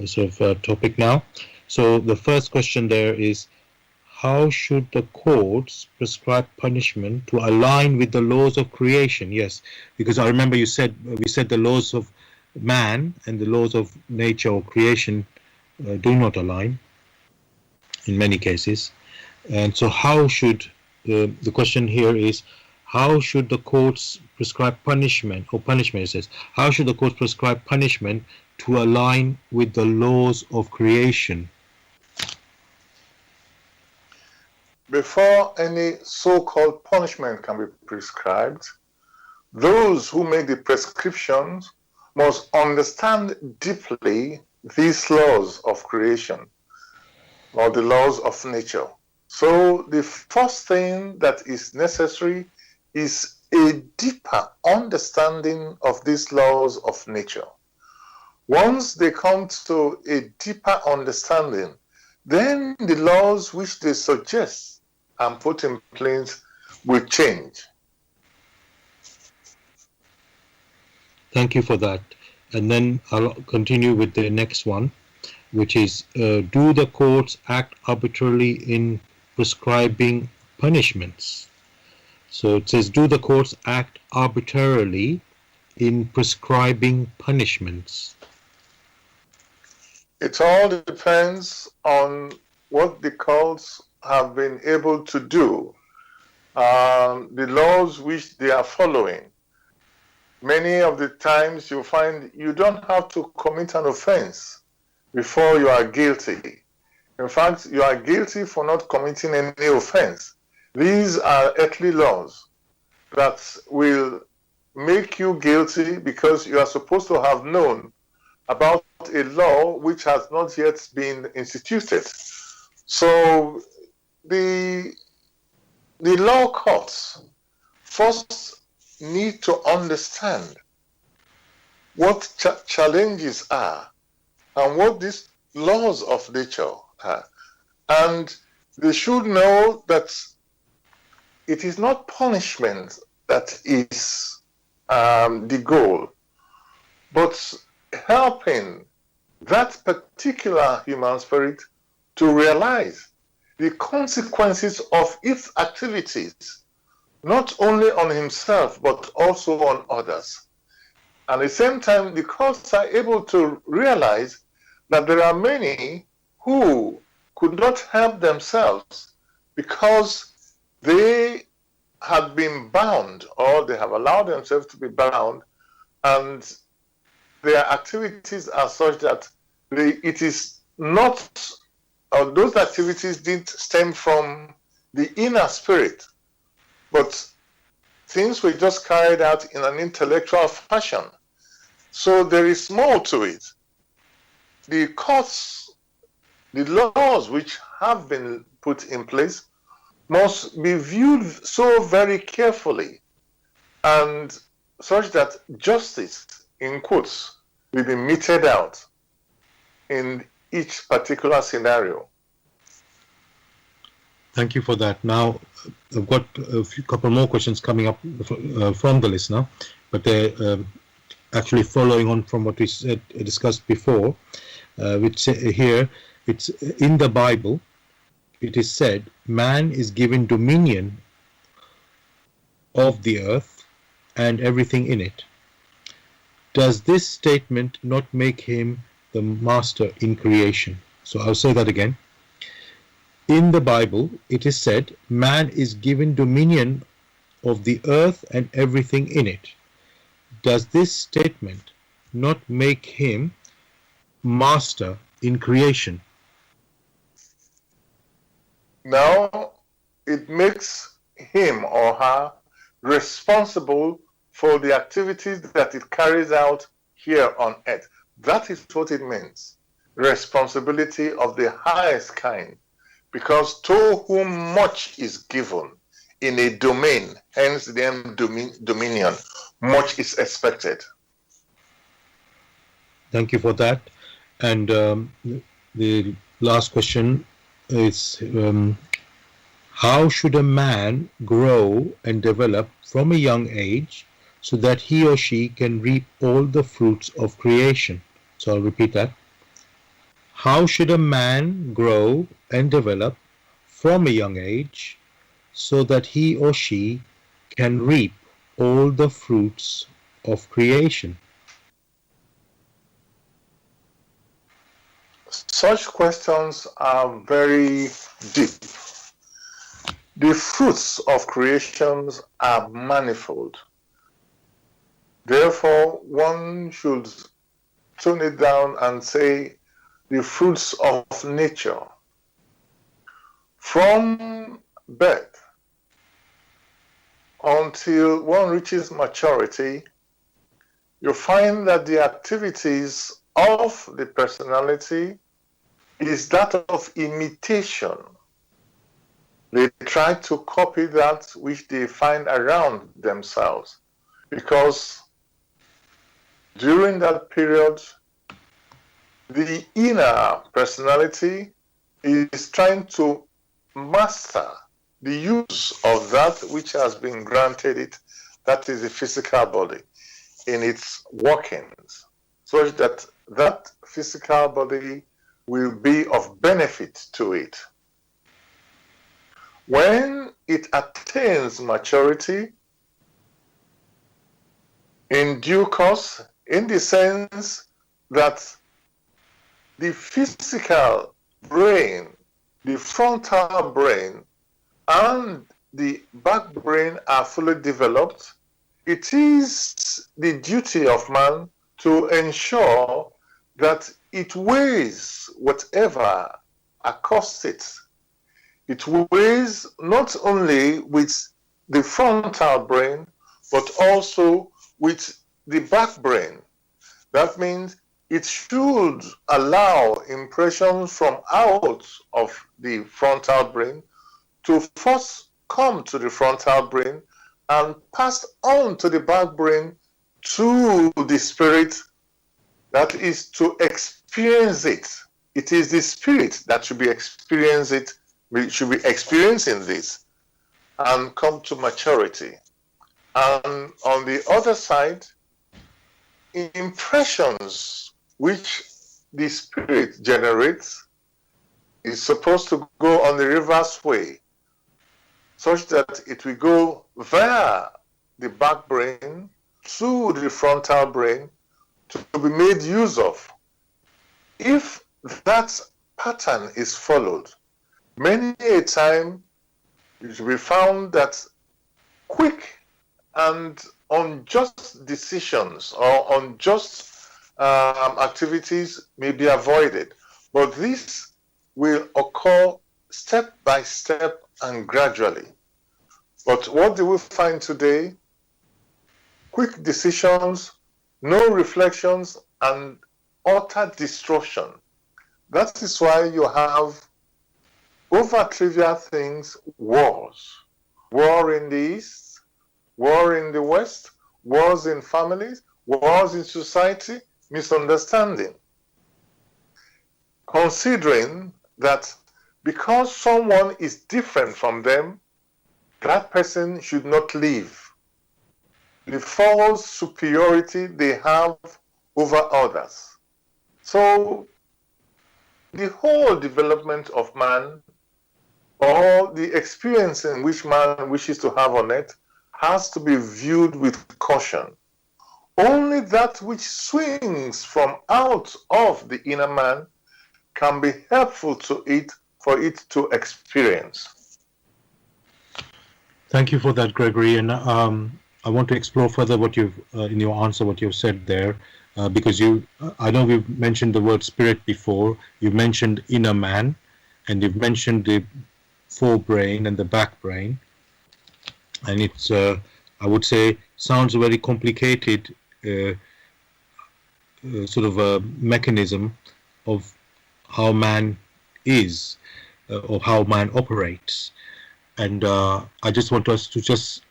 sort of topic now. So the first question there is, how should the courts prescribe punishment to align with the laws of creation? Yes, because I remember we said the laws of man and the laws of nature or creation do not align in many cases. And so how should, the question here is, how should the courts prescribe punishment, it says, how should the courts prescribe punishment to align with the laws of creation? Before any so-called punishment can be prescribed, those who make the prescriptions must understand deeply these laws of creation or the laws of nature. So the first thing that is necessary is a deeper understanding of these laws of nature. Once they come to a deeper understanding, then the laws which they suggest and put in place will change. Thank you for that. And then I'll continue with the next one, which is, do the courts act arbitrarily in prescribing punishments? So it says, do the courts act arbitrarily in prescribing punishments? It all depends on what the courts have been able to do, the laws which they are following. Many of the times you find you don't have to commit an offense before you are guilty. In fact, you are guilty for not committing any offense. These are earthly laws that will make you guilty because you are supposed to have known about a law which has not yet been instituted. So the law courts first need to understand what challenges are and what these laws of nature are. And they should know that it is not punishment that is the goal, but helping that particular human spirit to realize the consequences of its activities, not only on himself, but also on others. At the same time, the courts are able to realize that there are many who could not help themselves because they had been bound, or they have allowed themselves to be bound, and their activities are such that it is not, or those activities didn't stem from the inner spirit, but things were just carried out in an intellectual fashion. So there is more to it. The courts, the laws which have been put in place must be viewed so very carefully, and such that justice, in quotes, will be meted out in each particular scenario. Thank you for that. Now, I've got a couple more questions coming up from the listener, but they're actually following on from what we discussed before, which here it's in the Bible. It is said, man is given dominion of the earth and everything in it. Does this statement not make him the master in creation? So I'll say that again. In the Bible, it is said, man is given dominion of the earth and everything in it. Does this statement not make him master in creation? Now, it makes him or her responsible for the activities that it carries out here on earth. That is what it means. Responsibility of the highest kind. Because to whom much is given in a domain, hence the name dominion, much is expected. Thank you for that. And the last question is, how should a man grow and develop from a young age so that he or she can reap all the fruits of creation? So I'll repeat that. How should a man grow and develop from a young age so that he or she can reap all the fruits of creation? Such questions are very deep. The fruits of creations are manifold. Therefore, one should tone it down and say the fruits of nature. From birth until one reaches maturity, you find that the activities of the personality is that of imitation. They try to copy that which they find around themselves, because during that period, the inner personality is trying to master the use of that which has been granted it, that is the physical body, in its workings, such that that physical body will be of benefit to it. When it attains maturity, in due course, in the sense that the physical brain, the frontal brain, and the back brain are fully developed, it is the duty of man to ensure that it weighs whatever accosts it. It weighs not only with the frontal brain, but also with the back brain. That means it should allow impressions from out of the frontal brain to first come to the frontal brain and pass on to the back brain to the spirit, that is to experience it. It is the spirit that should be experiencing it. We should be experiencing this and come to maturity. And on the other side, impressions which the spirit generates is supposed to go on the reverse way, such that it will go via the back brain to the frontal brain to be made use of. If that pattern is followed, many a time it will be found that quick and unjust decisions or unjust activities may be avoided. But this will occur step by step and gradually. But what do we find today? Quick decisions, no reflections, and utter destruction. That is why you have, over trivial things, wars. War in the East, war in the West, wars in families, wars in society, misunderstanding. considering that because someone is different from them, that person should not live. The false superiority they have over others. So the whole development of man, or the experience in which man wishes to have on it, has to be viewed with caution. Only that which swings from out of the inner man can be helpful to it for it to experience. Thank you for that, Gregory. And I want to explore further what you've in your answer, what you've said there, because I know we've mentioned the word spirit before. You've mentioned inner man, and you've mentioned the forebrain and the back brain, and it's I would say sounds a very complicated sort of a mechanism of how man is, or how man operates. And I just want us to just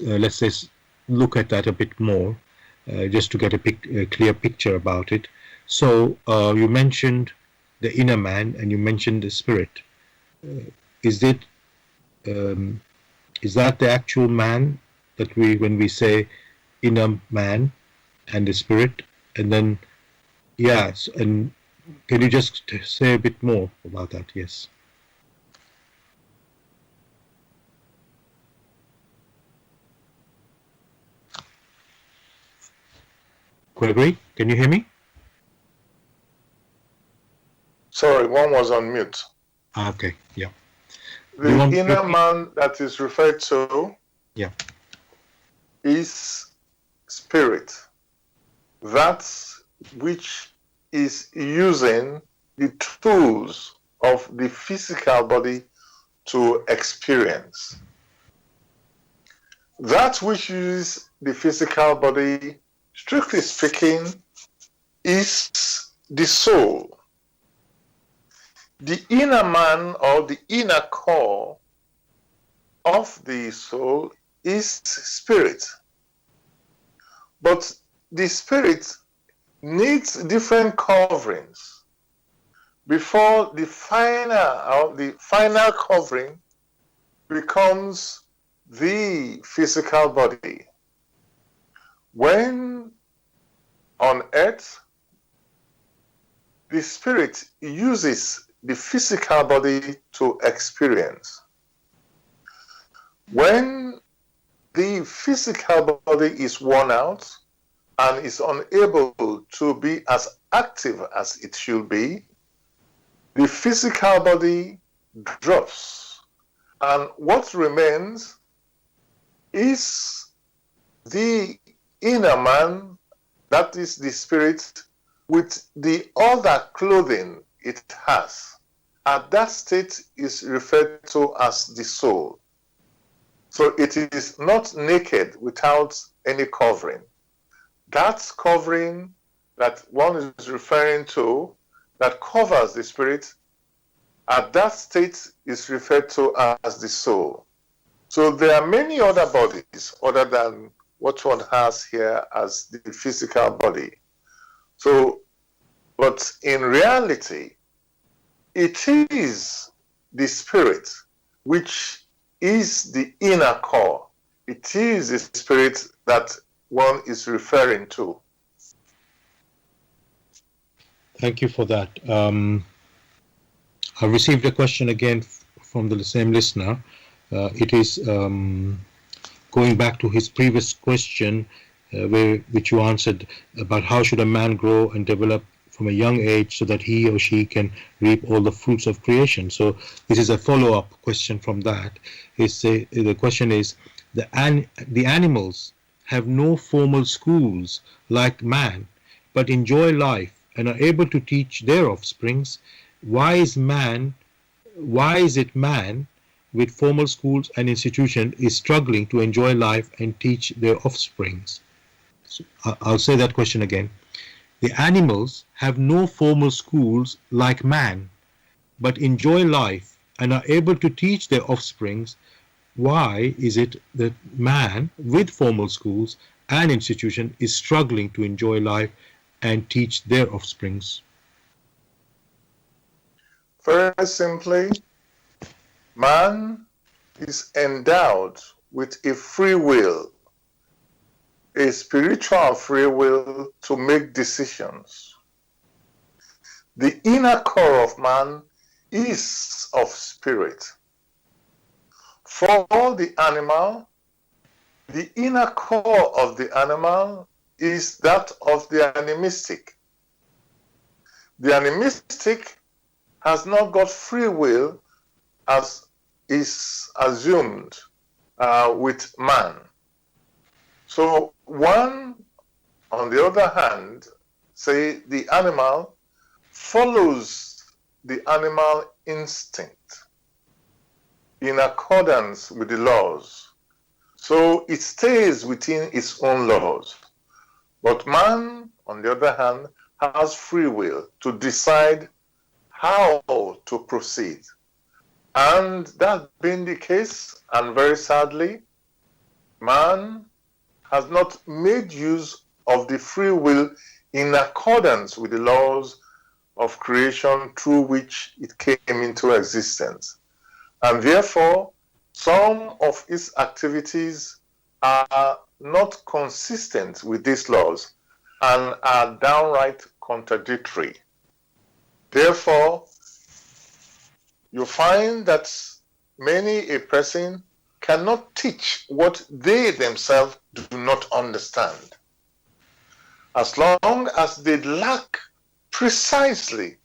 let's say look at that a bit more, just to get a clear picture about it. So you mentioned the inner man and you mentioned the spirit. Is that the actual man that when we say inner man and the spirit? And then yes, and can you just say a bit more about that? Yes. Gregory, can you hear me? Sorry, one was on mute. Okay, yeah. The inner man that is referred to, yeah, is spirit. That which is using the tools of the physical body to experience. That which uses the physical body, strictly speaking, is the soul. The inner man, or the inner core of the soul, is spirit. But the spirit needs different coverings before the final covering becomes the physical body. When on earth, the spirit uses the physical body to experience. When the physical body is worn out and is unable to be as active as it should be, the physical body drops, and what remains is the inner man, that is the spirit, with the other clothing it has. At that state is referred to as the soul. So it is not naked without any covering. That covering that one is referring to, that covers the spirit, at that state is referred to as the soul. So there are many other bodies other than what one has here as the physical body. So, but in reality, it is the spirit which is the inner core. It is the spirit that one is referring to. Thank you for that. I received a question again from the same listener. It is going back to his previous question, which you answered about how should a man grow and develop from a young age so that he or she can reap all the fruits of creation. So this is a follow-up question from that. The question is, the animals have no formal schools like man, but enjoy life and are able to teach their offsprings. Why is it man with formal schools and institutions is struggling to enjoy life and teach their offsprings? So I'll say that question again. The animals have no formal schools like man, but enjoy life and are able to teach their offsprings. Why is it that man with formal schools and institution is struggling to enjoy life and teach their offsprings? Very simply, man is endowed with a free will, a spiritual free will to make decisions. The inner core of man is of spirit. For the animal, the inner core of the animal is that of the animistic. The animistic has not got free will as is assumed with man. So one, on the other hand, say the animal follows the animal instinct in accordance with the laws. So it stays within its own laws. But man, on the other hand, has free will to decide how to proceed. And that being the case, and very sadly, man has not made use of the free will in accordance with the laws of creation through which it came into existence. And therefore, some of its activities are not consistent with these laws and are downright contradictory. Therefore, you find that many a person cannot teach what they themselves do not understand. As long as they lack precisely,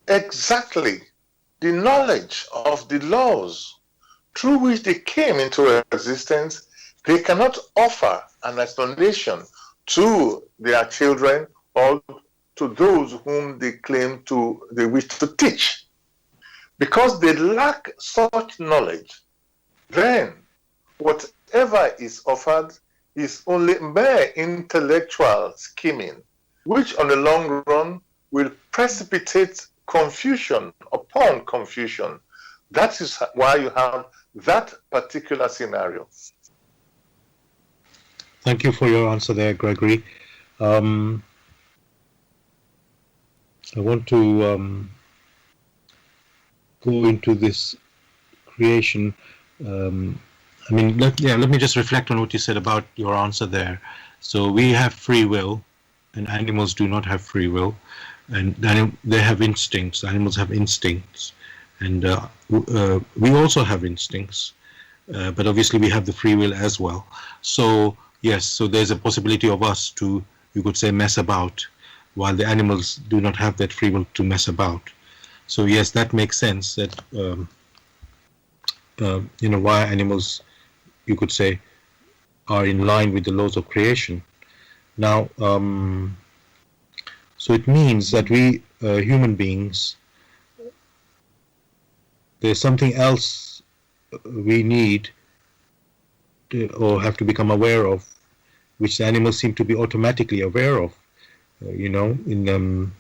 exactly, the knowledge of the laws through which they came into existence, they cannot offer an explanation to their children or to those whom they wish to teach. Because they lack such knowledge, then whatever is offered is only mere intellectual scheming, which on the long run will precipitate confusion upon confusion. That is why you have that particular scenario. Thank you for your answer there, Gregory. I want to go into this creation. Let me just reflect on what you said about your answer there. So we have free will, and animals do not have free will, and they have instincts. Animals have instincts, and we also have instincts, but obviously we have the free will as well. So yes, so there's a possibility of us to, you could say, mess about, while the animals do not have that free will to mess about. So yes, that makes sense, that why animals, you could say, are in line with the laws of creation. Now, so it means that we human beings, there's something else we need or have to become aware of, which the animals seem to be automatically aware of, and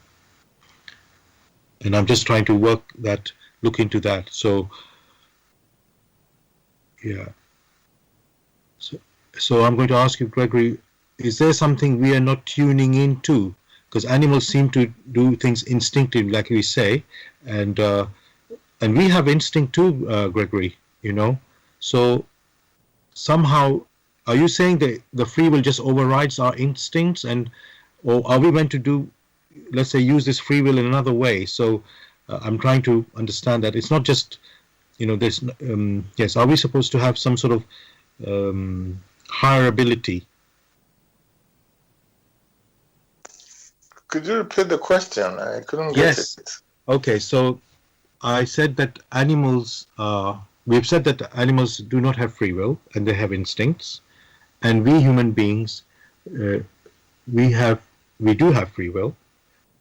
I'm just trying to look into that. So, yeah. So I'm going to ask you, Gregory, is there something we are not tuning into? Because animals seem to do things instinctively, like we say, and we have instinct too, Gregory. So somehow, are you saying that the free will just overrides our instincts, or are we meant to do, let's say, use this free will in another way? So I'm trying to understand that it's not just, there's yes. Are we supposed to have some sort of higher ability? Could you repeat the question? I couldn't get it. Okay, so I said that we've said that animals do not have free will and they have instincts, and we human beings, we do have free will,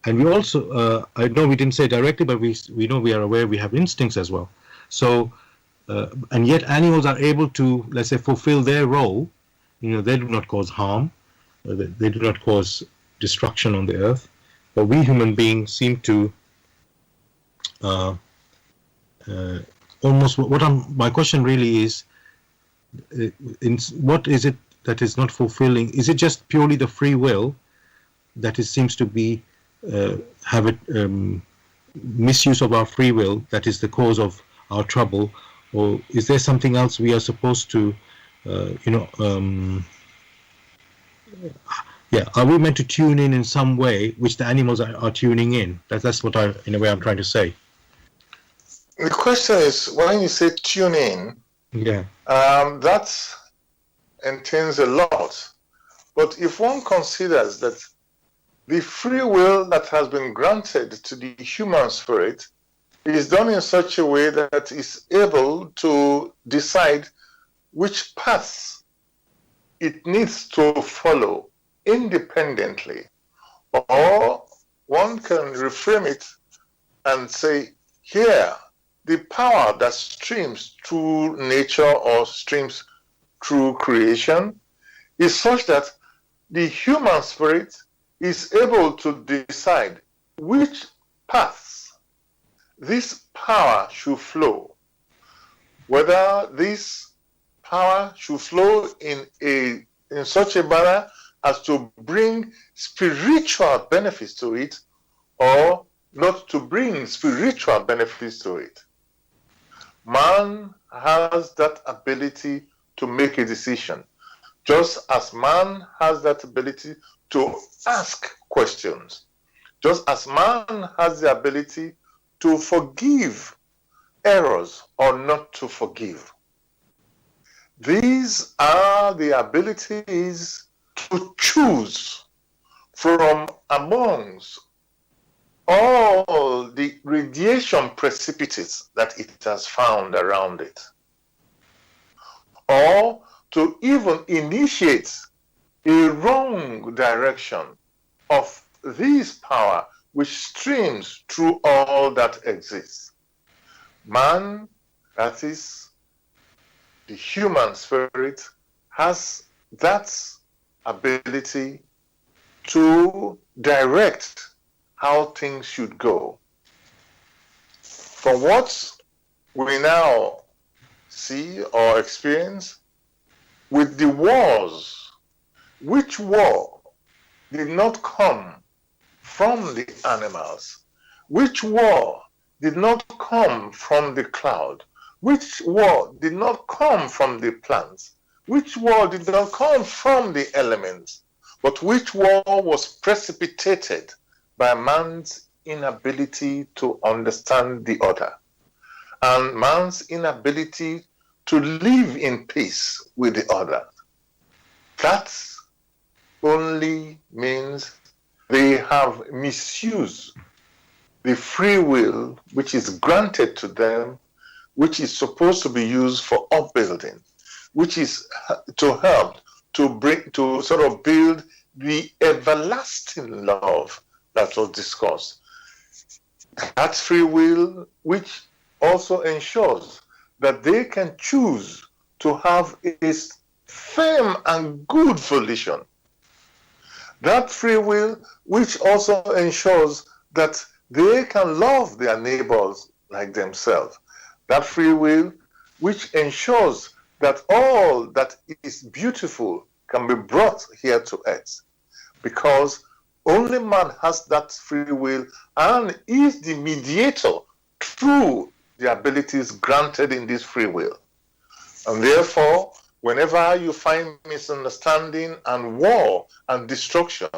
and we also, I know we didn't say directly, but we know, we are aware we have instincts as well. So, and yet animals are able to, let's say, fulfill their role. They do not cause harm, they do not cause destruction on the earth, but we human beings seem to almost, my question really is, what is it that is not fulfilling? Is it just purely the free will that seems to be misuse of our free will that is the cause of our trouble, or is there something else we are supposed to, you know, yeah, are we meant to tune in some way which the animals are tuning in? That's what in a way I'm trying to say. The question is, when you say tune in, yeah, that entails a lot. But if one considers that the free will that has been granted to the human spirit is done in such a way that is able to decide which path it needs to follow independently, or one can reframe it and say, here, the power that streams through nature or streams through creation is such that the human spirit is able to decide which paths this power should flow, whether this power should flow in such a manner as to bring spiritual benefits to it, or not to bring spiritual benefits to it. Man has that ability to make a decision, just as man has that ability to ask questions, just as man has the ability to forgive errors or not to forgive. These are the abilities to choose from amongst all the radiation precipitates that it has found around it, or to even initiate a wrong direction of this power which streams through all that exists. Man, that is the human spirit, has that ability to direct how things should go. From what we now see or experience with the wars, which war did not come from the animals? Which war did not come from the cloud? Which war did not come from the plants? Which war did not come from the elements? But which war was precipitated by man's inability to understand the other, and man's inability to live in peace with the other? That only means they have misused the free will which is granted to them, which is supposed to be used for upbuilding, which is to help to sort of build the everlasting love that was discussed. That free will which also ensures that they can choose to have a firm and good volition. That free will which also ensures that they can love their neighbors like themselves. That free will which ensures that all that is beautiful can be brought here to earth, because only man has that free will and is the mediator through the abilities granted in this free will. And therefore, whenever you find misunderstanding and war and destruction,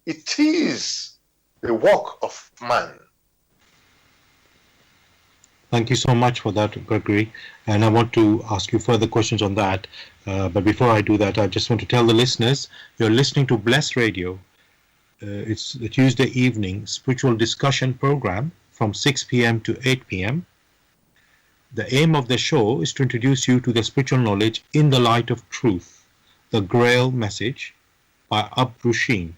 it is the work of man. Thank you so much for that, Gregory. And I want to ask you further questions on that. But before I do that, I just want to tell the listeners, you're listening to Bless Radio. It's the Tuesday evening spiritual discussion program from 6 p.m. to 8 p.m. The aim of the show is to introduce you to the spiritual knowledge in the light of truth, the Grail Message by Abrusheen.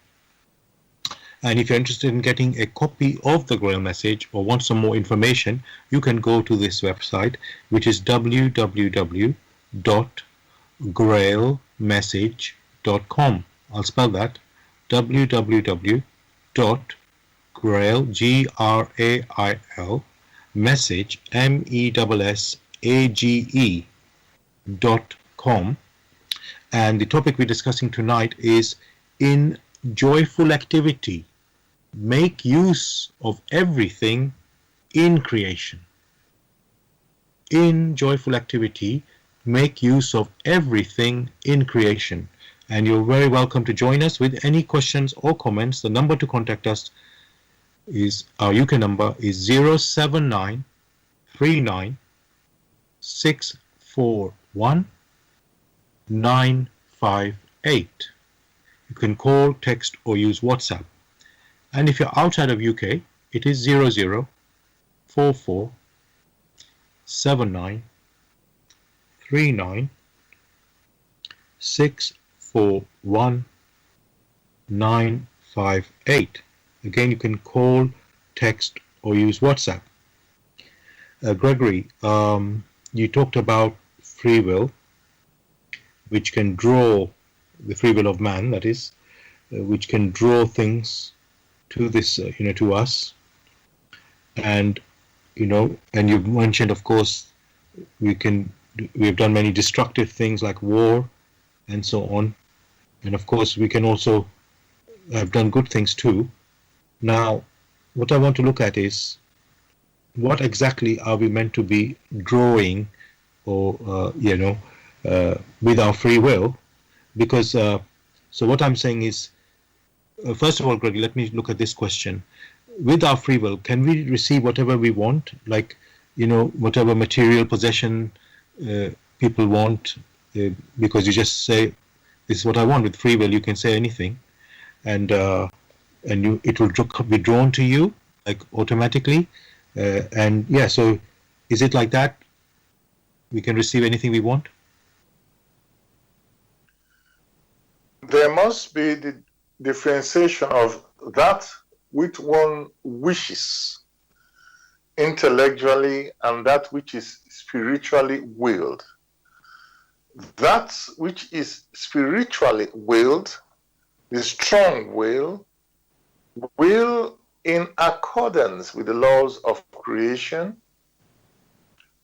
And if you're interested in getting a copy of the Grail Message or want some more information, you can go to this website, which is www.grailmessage.com. I'll spell that, www.grail, message, message.com. And the topic we're discussing tonight is in joyful activity. Make use of everything in creation. In joyful activity, make use of everything in creation. And you're very welcome to join us with any questions or comments. The number to contact us is, our UK number is 079 39 641 958. You can call, text or use WhatsApp. And if you're outside of UK, it is 0044 79 39 641 958. Again, you can call, text or use WhatsApp. Gregory, you talked about free will, which can draw, the free will of man, that is, which can draw things to this, to us. And, and you've mentioned, of course, we've done many destructive things like war and so on. And of course, we can also have done good things too. Now, what I want to look at is, what exactly are we meant to be drawing, or with our free will? Because so what I'm saying is, first of all, Greg, let me look at this question. With our free will, can we receive whatever we want, like whatever material possession people want, because you just say, this is what I want? With free will, you can say anything, and it will be drawn to you like automatically. So is it like that? We can receive anything we want? There must be the differentiation of that which one wishes intellectually and that which is spiritually willed. That which is spiritually willed, the strong will in accordance with the laws of creation,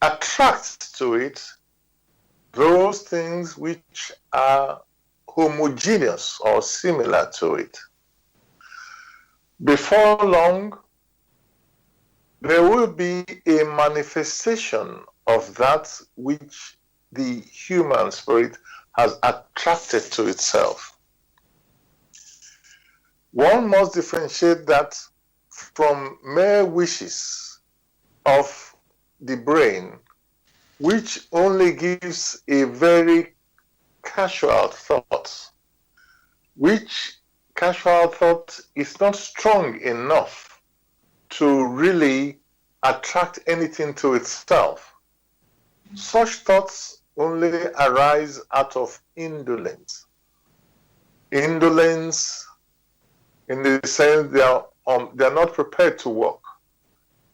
attract to it those things which are homogeneous or similar to it. Before long, there will be a manifestation of that which the human spirit has attracted to itself. One must differentiate that from mere wishes of the brain, which only gives a very casual thought, which casual thought is not strong enough to really attract anything to itself. Such thoughts only arise out of indolence. Indolence in the sense they are not prepared to work.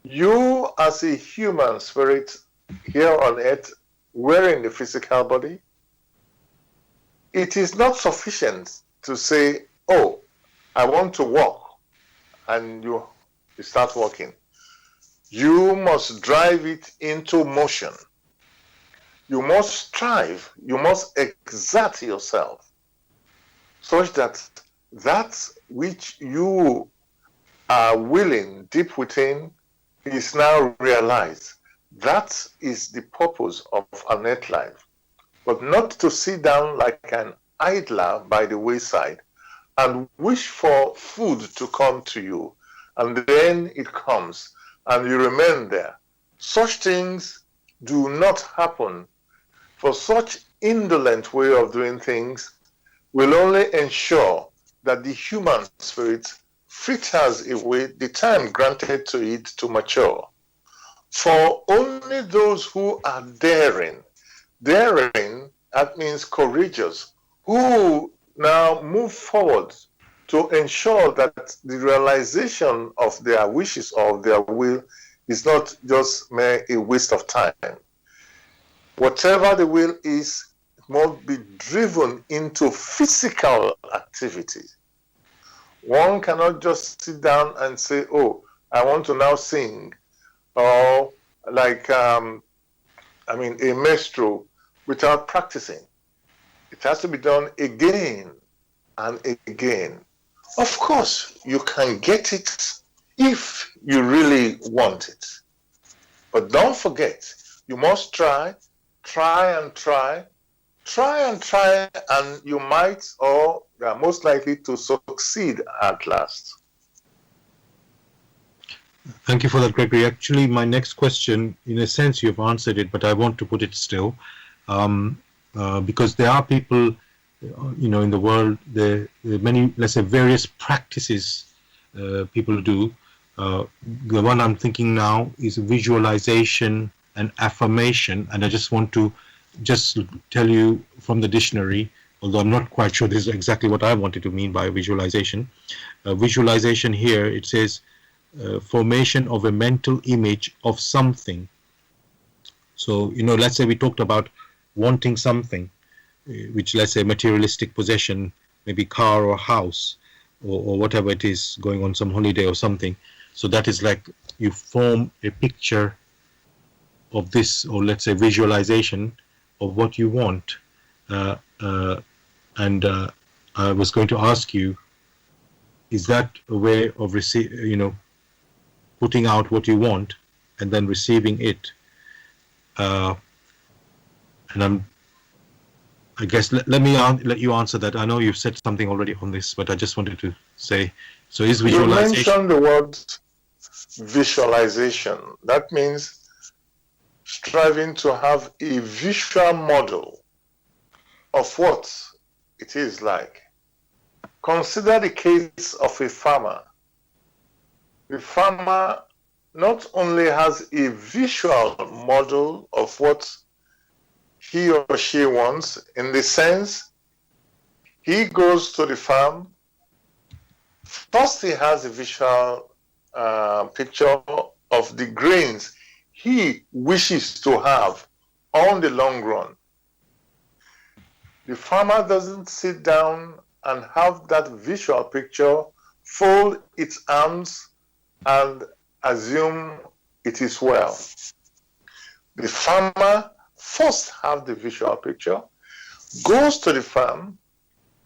You as a human spirit here on earth, wearing the physical body, it is not sufficient to say, oh, I want to walk, and you start walking. You must drive it into motion. You must strive, you must exert yourself, such that which you are willing deep within is now realized. That is the purpose of an earth life. But not to sit down like an idler by the wayside and wish for food to come to you, and then it comes and you remain there. Such things do not happen. For such indolent way of doing things will only ensure that the human spirit fritters away the time granted to it to mature. For only those who are daring, that means courageous, who now move forward to ensure that the realization of their wishes or of their will is not just mere a waste of time. Whatever the will is, must be driven into physical activity. One cannot just sit down and say, oh, I want to now sing, or like, a minstrel, without practicing. It has to be done again and again. Of course, you can get it if you really want it. But don't forget, you must try and try, and you might, or you are most likely to succeed at last. Thank you for that, Gregory. Actually, my next question, in a sense, you've answered it, but I want to put it still, because there are people, in the world, there are many, let's say, various practices people do. The one I'm thinking now is visualization and affirmation, and I just want to just tell you from the dictionary, although I'm not quite sure this is exactly what I wanted to mean by visualization. Visualization here, it says, formation of a mental image of something. So, let's say we talked about wanting something, which, let's say, materialistic possession, maybe car or house, or whatever it is, going on some holiday or something. So that is like you form a picture of this, or let's say visualization of what you want. And I was going to ask you, is that a way of putting out what you want and then receiving it? And I guess let me let you answer that. I know you've said something already on this, but I just wanted to say, so is visualization... You mentioned the word visualization. That means striving to have a visual model of what it is like. Consider the case of a farmer. The farmer not only has a visual model of what he or she wants, in the sense he goes to the farm, first he has a visual picture of the grains he wishes to have on the long run. The farmer doesn't sit down and have that visual picture, fold its arms and assume it is well. The farmer first have the visual picture, goes to the farm,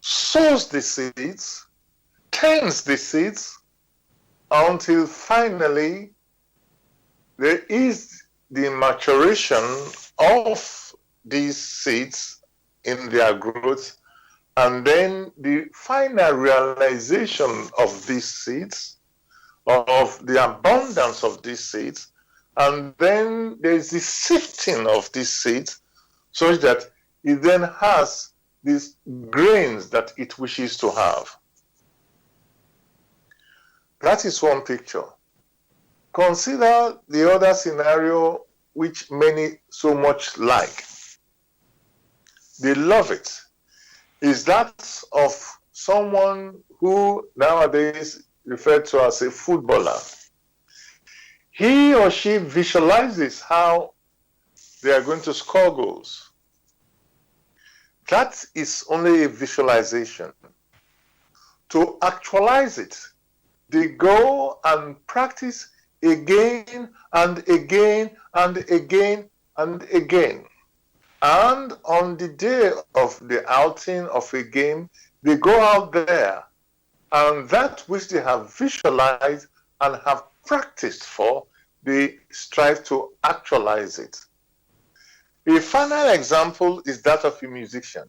sows the seeds, tends the seeds, until finally there is the maturation of these seeds in their growth, and then the final realization of these seeds, of the abundance of these seeds, and then there's the sifting of these seeds such that it then has these grains that it wishes to have. That is one picture. Consider the other scenario which many so much like. They love it. Is that of someone who nowadays referred to as a footballer. He or she visualizes how they are going to score goals. That is only a visualization. To actualize it, they go and practice again and again and again and again. And on the day of the outing of a game, they go out there, and that which they have visualized and have practiced for, they strive to actualize it. A final example is that of a musician.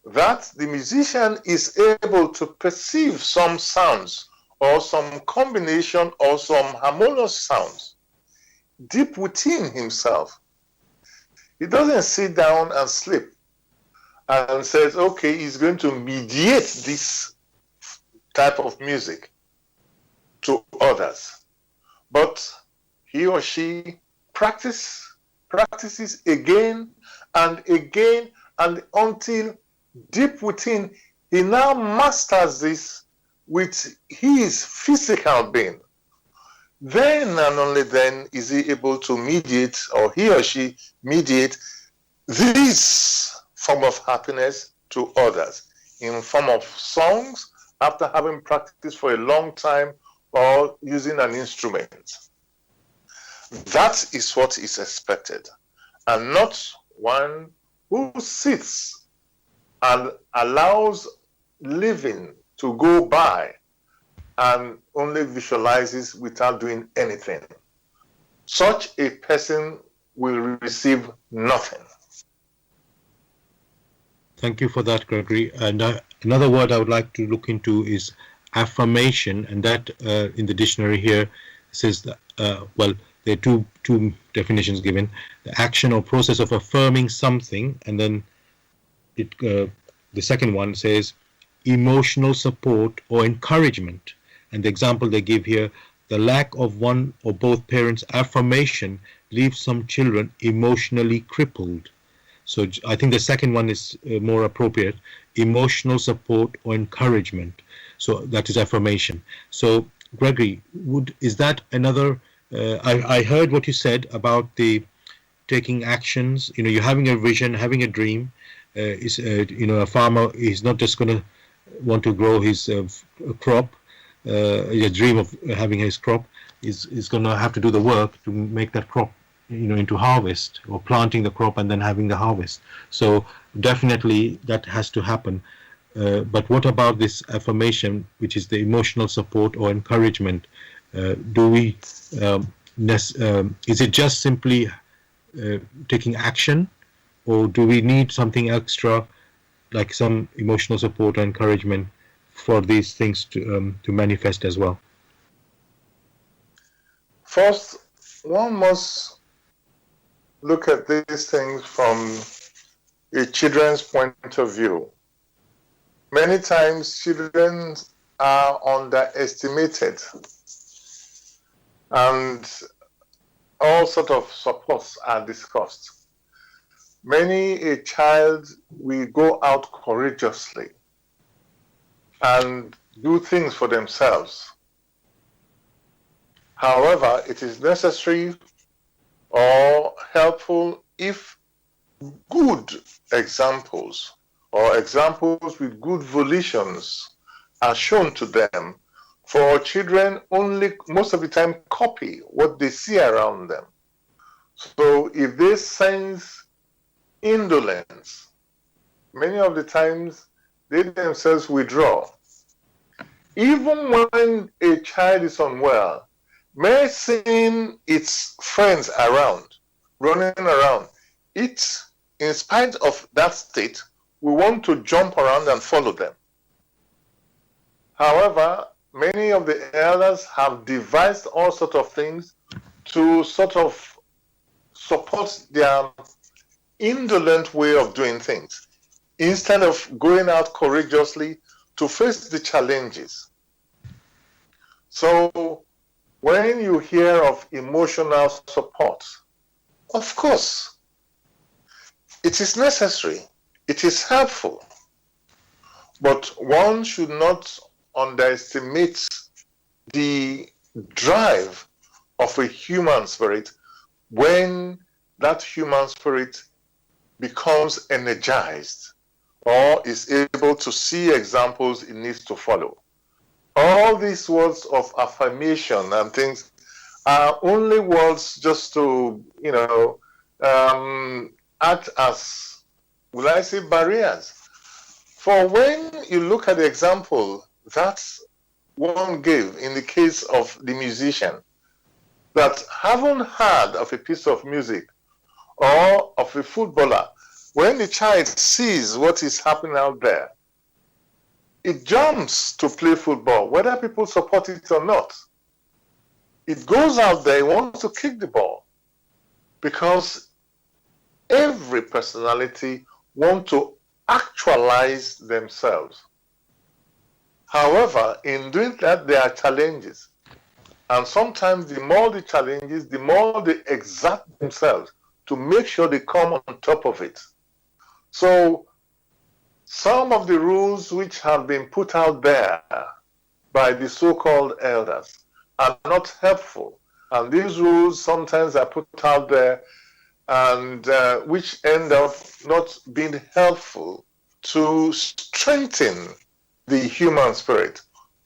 That the musician is able to perceive some sounds or some combination or some harmonious sounds deep within himself. He doesn't sit down and sleep and says, okay, he's going to mediate this type of music to others. But he or she practices again and again, and until deep within, he now masters this with his physical being. Then and only then is he able to mediate, or he or she mediate, this form of happiness to others in form of songs after having practiced for a long time or using an instrument. That is what is expected, and not one who sits and allows living to go by and only visualizes without doing anything. such a person will receive nothing. Thank you for that, Gregory. And another word I would like to look into is affirmation, and that in the dictionary here says that, well, there are two definitions given: the action or process of affirming something, and then the second one says emotional support or encouragement. And the example they give here: the lack of one or both parents' affirmation leaves some children emotionally crippled. So I think the second one is more appropriate: emotional support or encouragement. So that is affirmation. So Gregory, is that another? I heard what you said about the taking actions. You're having a vision, having a dream. A farmer is not just going to want to grow his crop. A dream of having his crop is going to have to do the work to make that crop into harvest, or planting the crop and then having the harvest. So definitely that has to happen. But what about this affirmation, which is the emotional support or encouragement? Is it just simply taking action, or do we need something extra, like some emotional support or encouragement, for these things to manifest as well? First, one must look at these things from a children's point of view. Many times children are underestimated, and all sorts of supports are discussed. Many a child will go out courageously and do things for themselves. However, it is necessary or helpful if good examples, or examples with good volitions, are shown to them. For children, only most of the time copy what they see around them. So if they sense indolence, many of the times they themselves withdraw. Even when a child is unwell, may seeing its friends around, running around, in spite of that state, we want to jump around and follow them. However, many of the elders have devised all sorts of things to sort of support their indolent way of doing things, instead of going out courageously to face the challenges. So when you hear of emotional support, of course, it is necessary, it is helpful, but one should not underestimate the drive of a human spirit when that human spirit becomes energized or is able to see examples it needs to follow. All these words of affirmation and things are only words just to, act as, will I say, barriers. For when you look at the example that one gave in the case of the musician, that haven't heard of a piece of music or of a footballer, when the child sees what is happening out there, it jumps to play football, whether people support it or not. It goes out there, it wants to kick the ball, because every personality wants to actualize themselves. However, in doing that, there are challenges. And sometimes the more the challenges, the more they exert themselves to make sure they come on top of it. So some of the rules which have been put out there by the so-called elders are not helpful. And these rules sometimes are put out there and which end up not being helpful to strengthen the human spirit,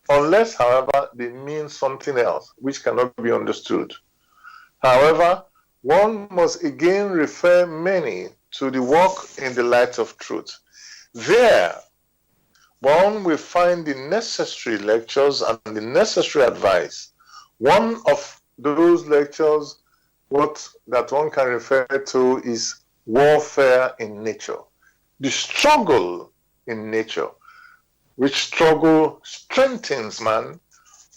unless, however, they mean something else which cannot be understood. However, one must again refer many to the walk in the light of truth. There, one will find the necessary lectures and the necessary advice. One of those lectures what that one can refer to is warfare in nature, the struggle in nature, which struggle strengthens man,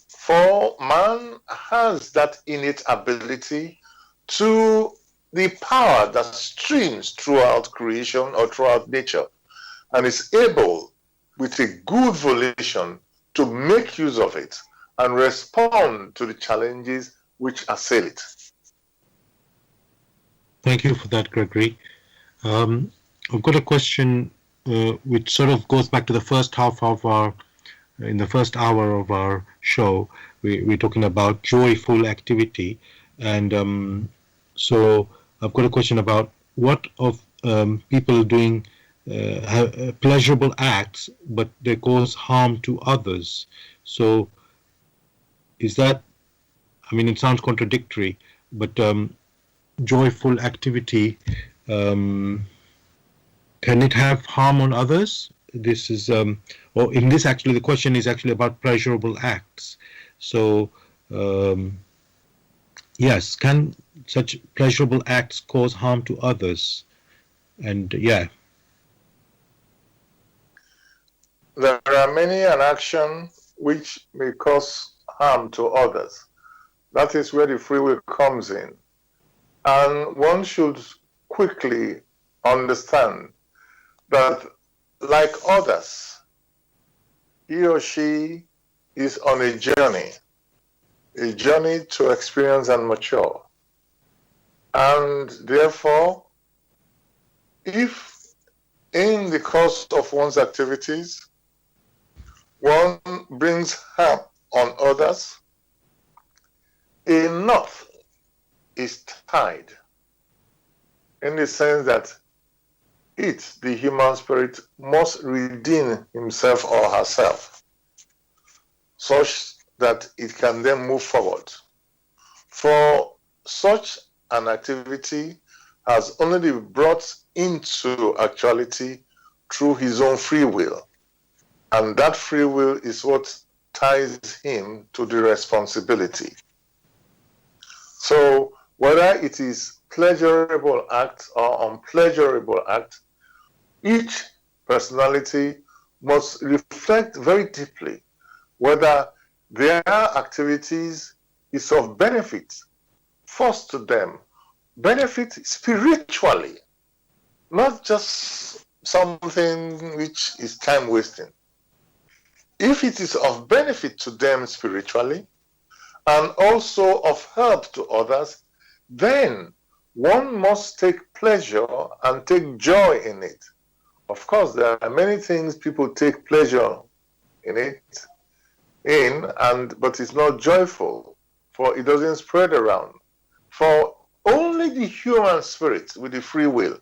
for man has that innate ability to the power that streams throughout creation or throughout nature, and is able, with a good volition, to make use of it and respond to the challenges which assail it. Thank you for that, Gregory. I've got a question which sort of goes back to the first half of in the first hour of our show. We're talking about joyful activity, and so I've got a question about what of people doing pleasurable acts, but they cause harm to others. So is that? I mean, it sounds contradictory, but joyful activity, can it have harm on others? This is, or in this actually, the question is actually about pleasurable acts. So, yes, can such pleasurable acts cause harm to others? And yeah. There are many an action which may cause harm to others. That is where the free will comes in. And one should quickly understand that, like others, he or she is on a journey to experience and mature. And therefore, if in the course of one's activities, one brings harm on others, a knot is tied, in the sense that it, the human spirit, must redeem himself or herself, such that it can then move forward. For such an activity has only been brought into actuality through his own free will. And that free will is what ties him to the responsibility. So whether it is pleasurable act or unpleasurable act, each personality must reflect very deeply whether their activities is of benefit, first to them, benefit spiritually, not just something which is time wasting. If it is of benefit to them spiritually and also of help to others, then one must take pleasure and take joy in it. Of course, there are many things people take pleasure in but it's not joyful, for it doesn't spread around. For only the human spirit with the free will,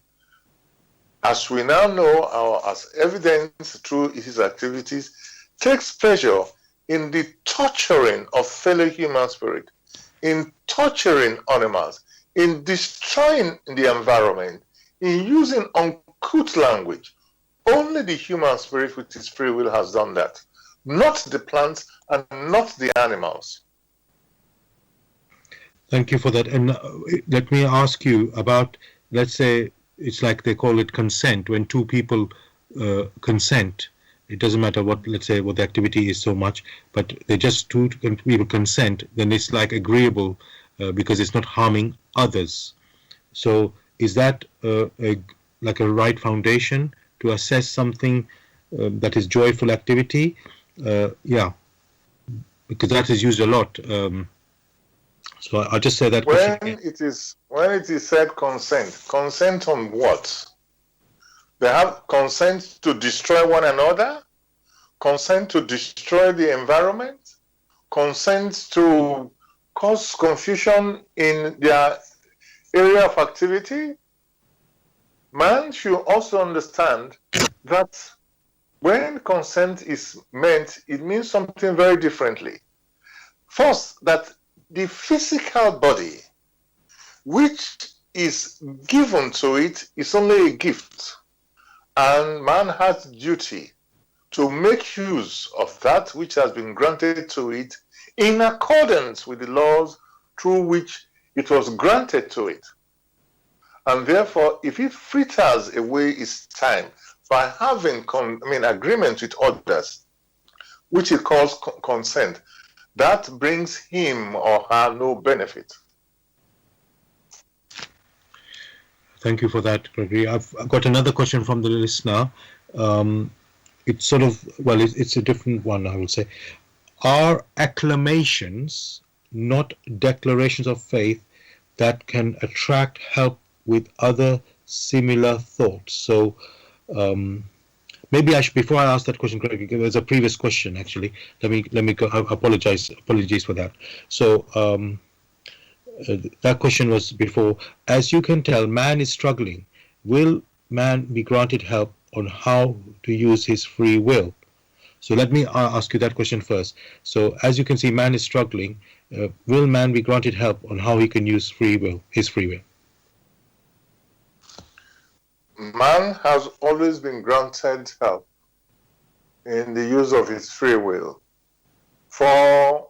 as we now know, or as evidence through his activities, takes pleasure in the torturing of fellow human spirit, in torturing animals, in destroying the environment, in using uncouth language. Only the human spirit with its free will has done that, not the plants and not the animals. Thank you for that. And let me ask you about, let's say, it's like they call it consent. When two people consent, it doesn't matter what, let's say, what the activity is so much, but they just two people consent, then it's like agreeable because it's not harming others. So is that like a right foundation to assess something that is joyful activity? Yeah, because that is used a lot. So I'll just say that when it is said consent on what? They have consent to destroy one another, consent to destroy the environment, consent to cause confusion in their area of activity. Man should also understand that when consent is meant, it means something very differently. First, that the physical body, which is given to it, is only a gift. And man has duty to make use of that which has been granted to it in accordance with the laws through which It was granted to it. And therefore, if it fritters away its time by having agreement with others, which it calls consent, that brings him or her no benefit. Thank you for that, Gregory. I've got another question from the listener. It's sort of, well, it's a different one, I will say. Are acclamations not declarations of faith that can attract help with other similar thoughts? So maybe I should, before I ask that question, Gregory, there's a previous question actually. Let me go. Apologies for that. So that question was before. As you can tell, man is struggling. Will man be granted help on how to use his free will? So let me ask you that question first. So as you can see, man is struggling. Will man be granted help on how he can use his free will? Man has always been granted help in the use of his free will. For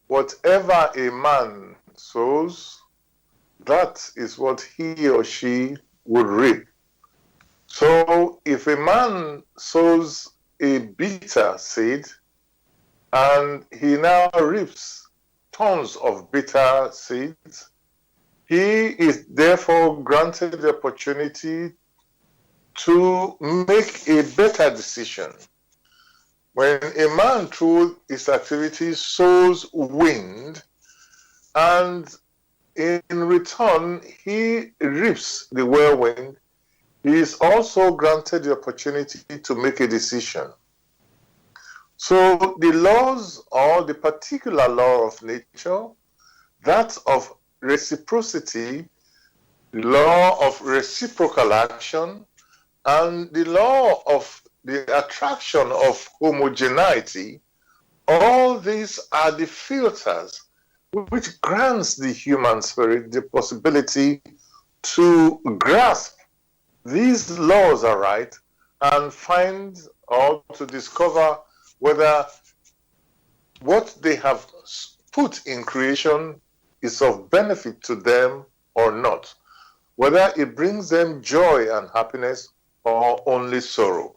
whatever a man sows, that is what he or she will reap. So if a man sows a bitter seed and he now reaps tons of bitter seeds, he is therefore granted the opportunity to make a better decision. When a man through his activities sows wind and in return he reaps the whirlwind, he is also granted the opportunity to make a decision. So the laws, or the particular law of nature, that of reciprocity, the law of reciprocal action, and the law of the attraction of homogeneity, all these are the filters which grants the human spirit the possibility to grasp these laws aright and find or to discover whether what they have put in creation is of benefit to them or not, whether it brings them joy and happiness or only sorrow.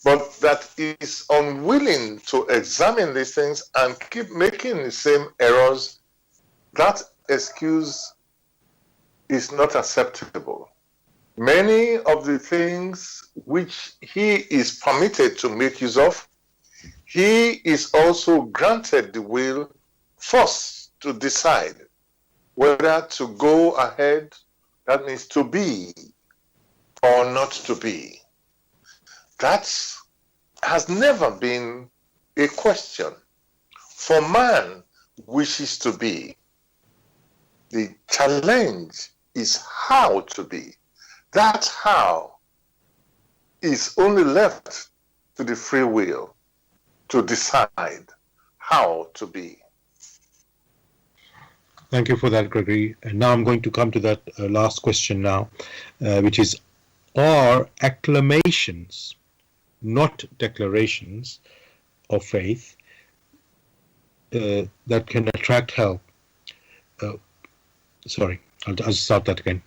But that is unwilling to examine these things and keep making the same errors, that excuse is not acceptable. Many of the things which he is permitted to make use of, he is also granted the will first to decide whether to go ahead, that means to be, or not to be. That has never been a question. For man wishes to be. The challenge is how to be. That how is only left to the free will to decide how to be. Thank you for that, Gregory. And now I'm going to come to that last question now, which is, are acclamations, not declarations of faith, that can attract help? I'll start that again.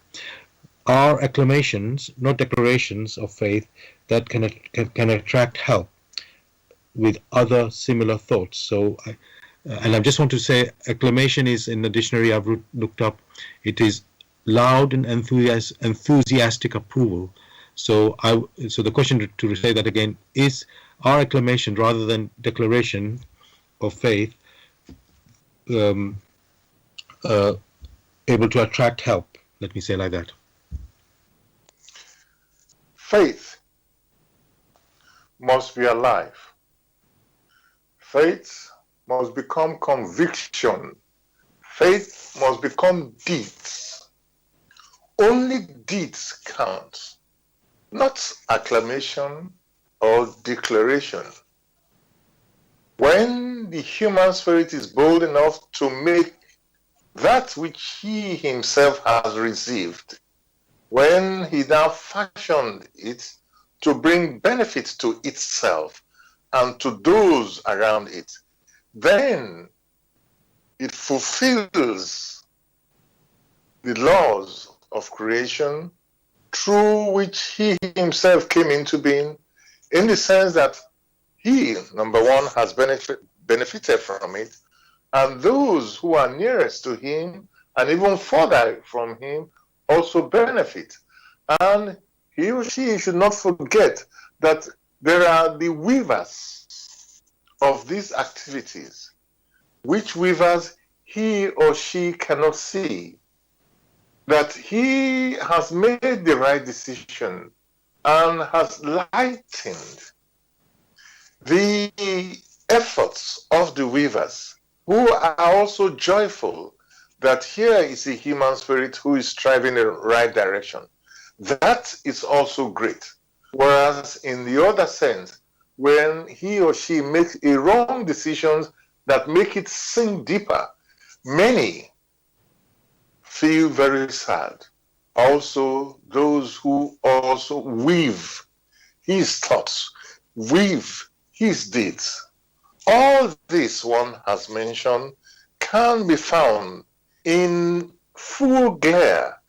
Are acclamations, not declarations of faith, that can attract help with other similar thoughts? So, and I just want to say, acclamation is, in the dictionary I've looked up, it is loud and enthusiastic approval. So the question to say that again is, our acclamation rather than declaration of faith able to attract help? Let me say like that. Faith must be alive. Faith must become conviction. Faith must become deeds. Only deeds count, not acclamation or declaration. When the human spirit is bold enough to make that which he himself has received, when he now fashioned it to bring benefit to itself and to those around it, then it fulfills the laws of creation through which he himself came into being, in the sense that he, number one, has benefited from it, and those who are nearest to him and even further from him also benefit. And he or she should not forget that there are the weavers of these activities, which weavers he or she cannot see, that he has made the right decision and has lightened the efforts of the weavers, who are also joyful that here is a human spirit who is striving in the right direction. That is also great. Whereas in the other sense, when he or she makes a wrong decision that make it sink deeper, many feel very sad. Also, those who also weave his thoughts, weave his deeds. All this one has mentioned can be found in full glare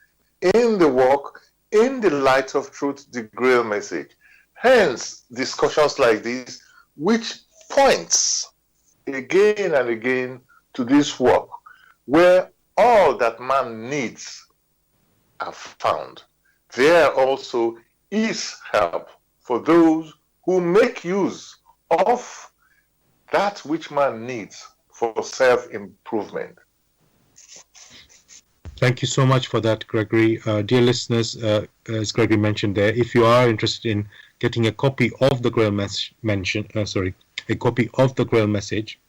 in the work, in the light of truth, the Grail Message. Hence, discussions like this, which points again and again to this work, where all that man needs are found. There also is help for those who make use of that which man needs for self-improvement. Thank you so much for that, Gregory. Dear listeners, as Gregory mentioned there, if you are interested in getting a copy of the Grail Message, a copy of the Grail Message,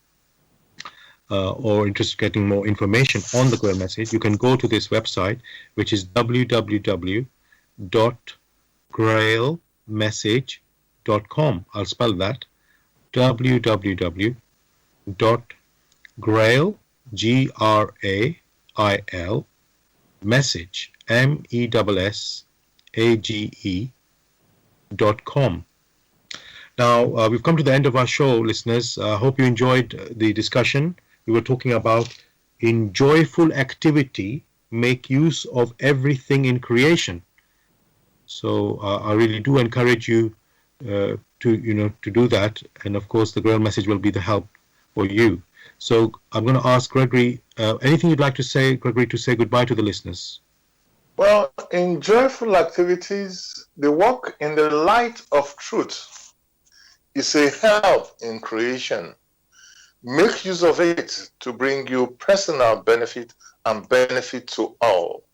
or interested in getting more information on the Grail Message, you can go to this website, which is www.grailmessage.com. I'll spell that: www.grail, Grail, message, MESSAGE.com. Now, we've come to the end of our show, listeners. I hope you enjoyed the discussion. We were talking about, in joyful activity, make use of everything in creation. So I really do encourage you to do that. And of course, the Grail Message will be the help for you. So I'm going to ask Gregory, anything you'd like to say, Gregory, to say goodbye to the listeners? Well, in joyful activities, the work in the light of truth is a help in creation. Make use of it to bring you personal benefit and benefit to all.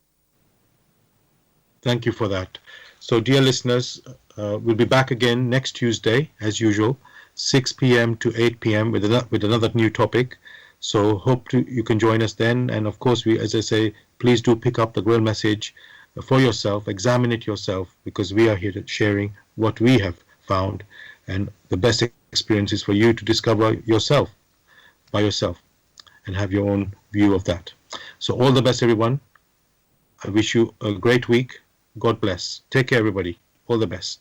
Thank you for that. So, dear listeners, we'll be back again next Tuesday, as usual, 6 p.m. to 8 p.m. with another new topic. So, hope you can join us then. And of course, as I say, please do pick up the Grail Message for yourself, examine it yourself, because we are here sharing what we have found, and the best experience is for you to discover yourself by yourself and have your own view of that. So all the best, everyone. I wish you a great week. God bless. Take care, everybody. All the best.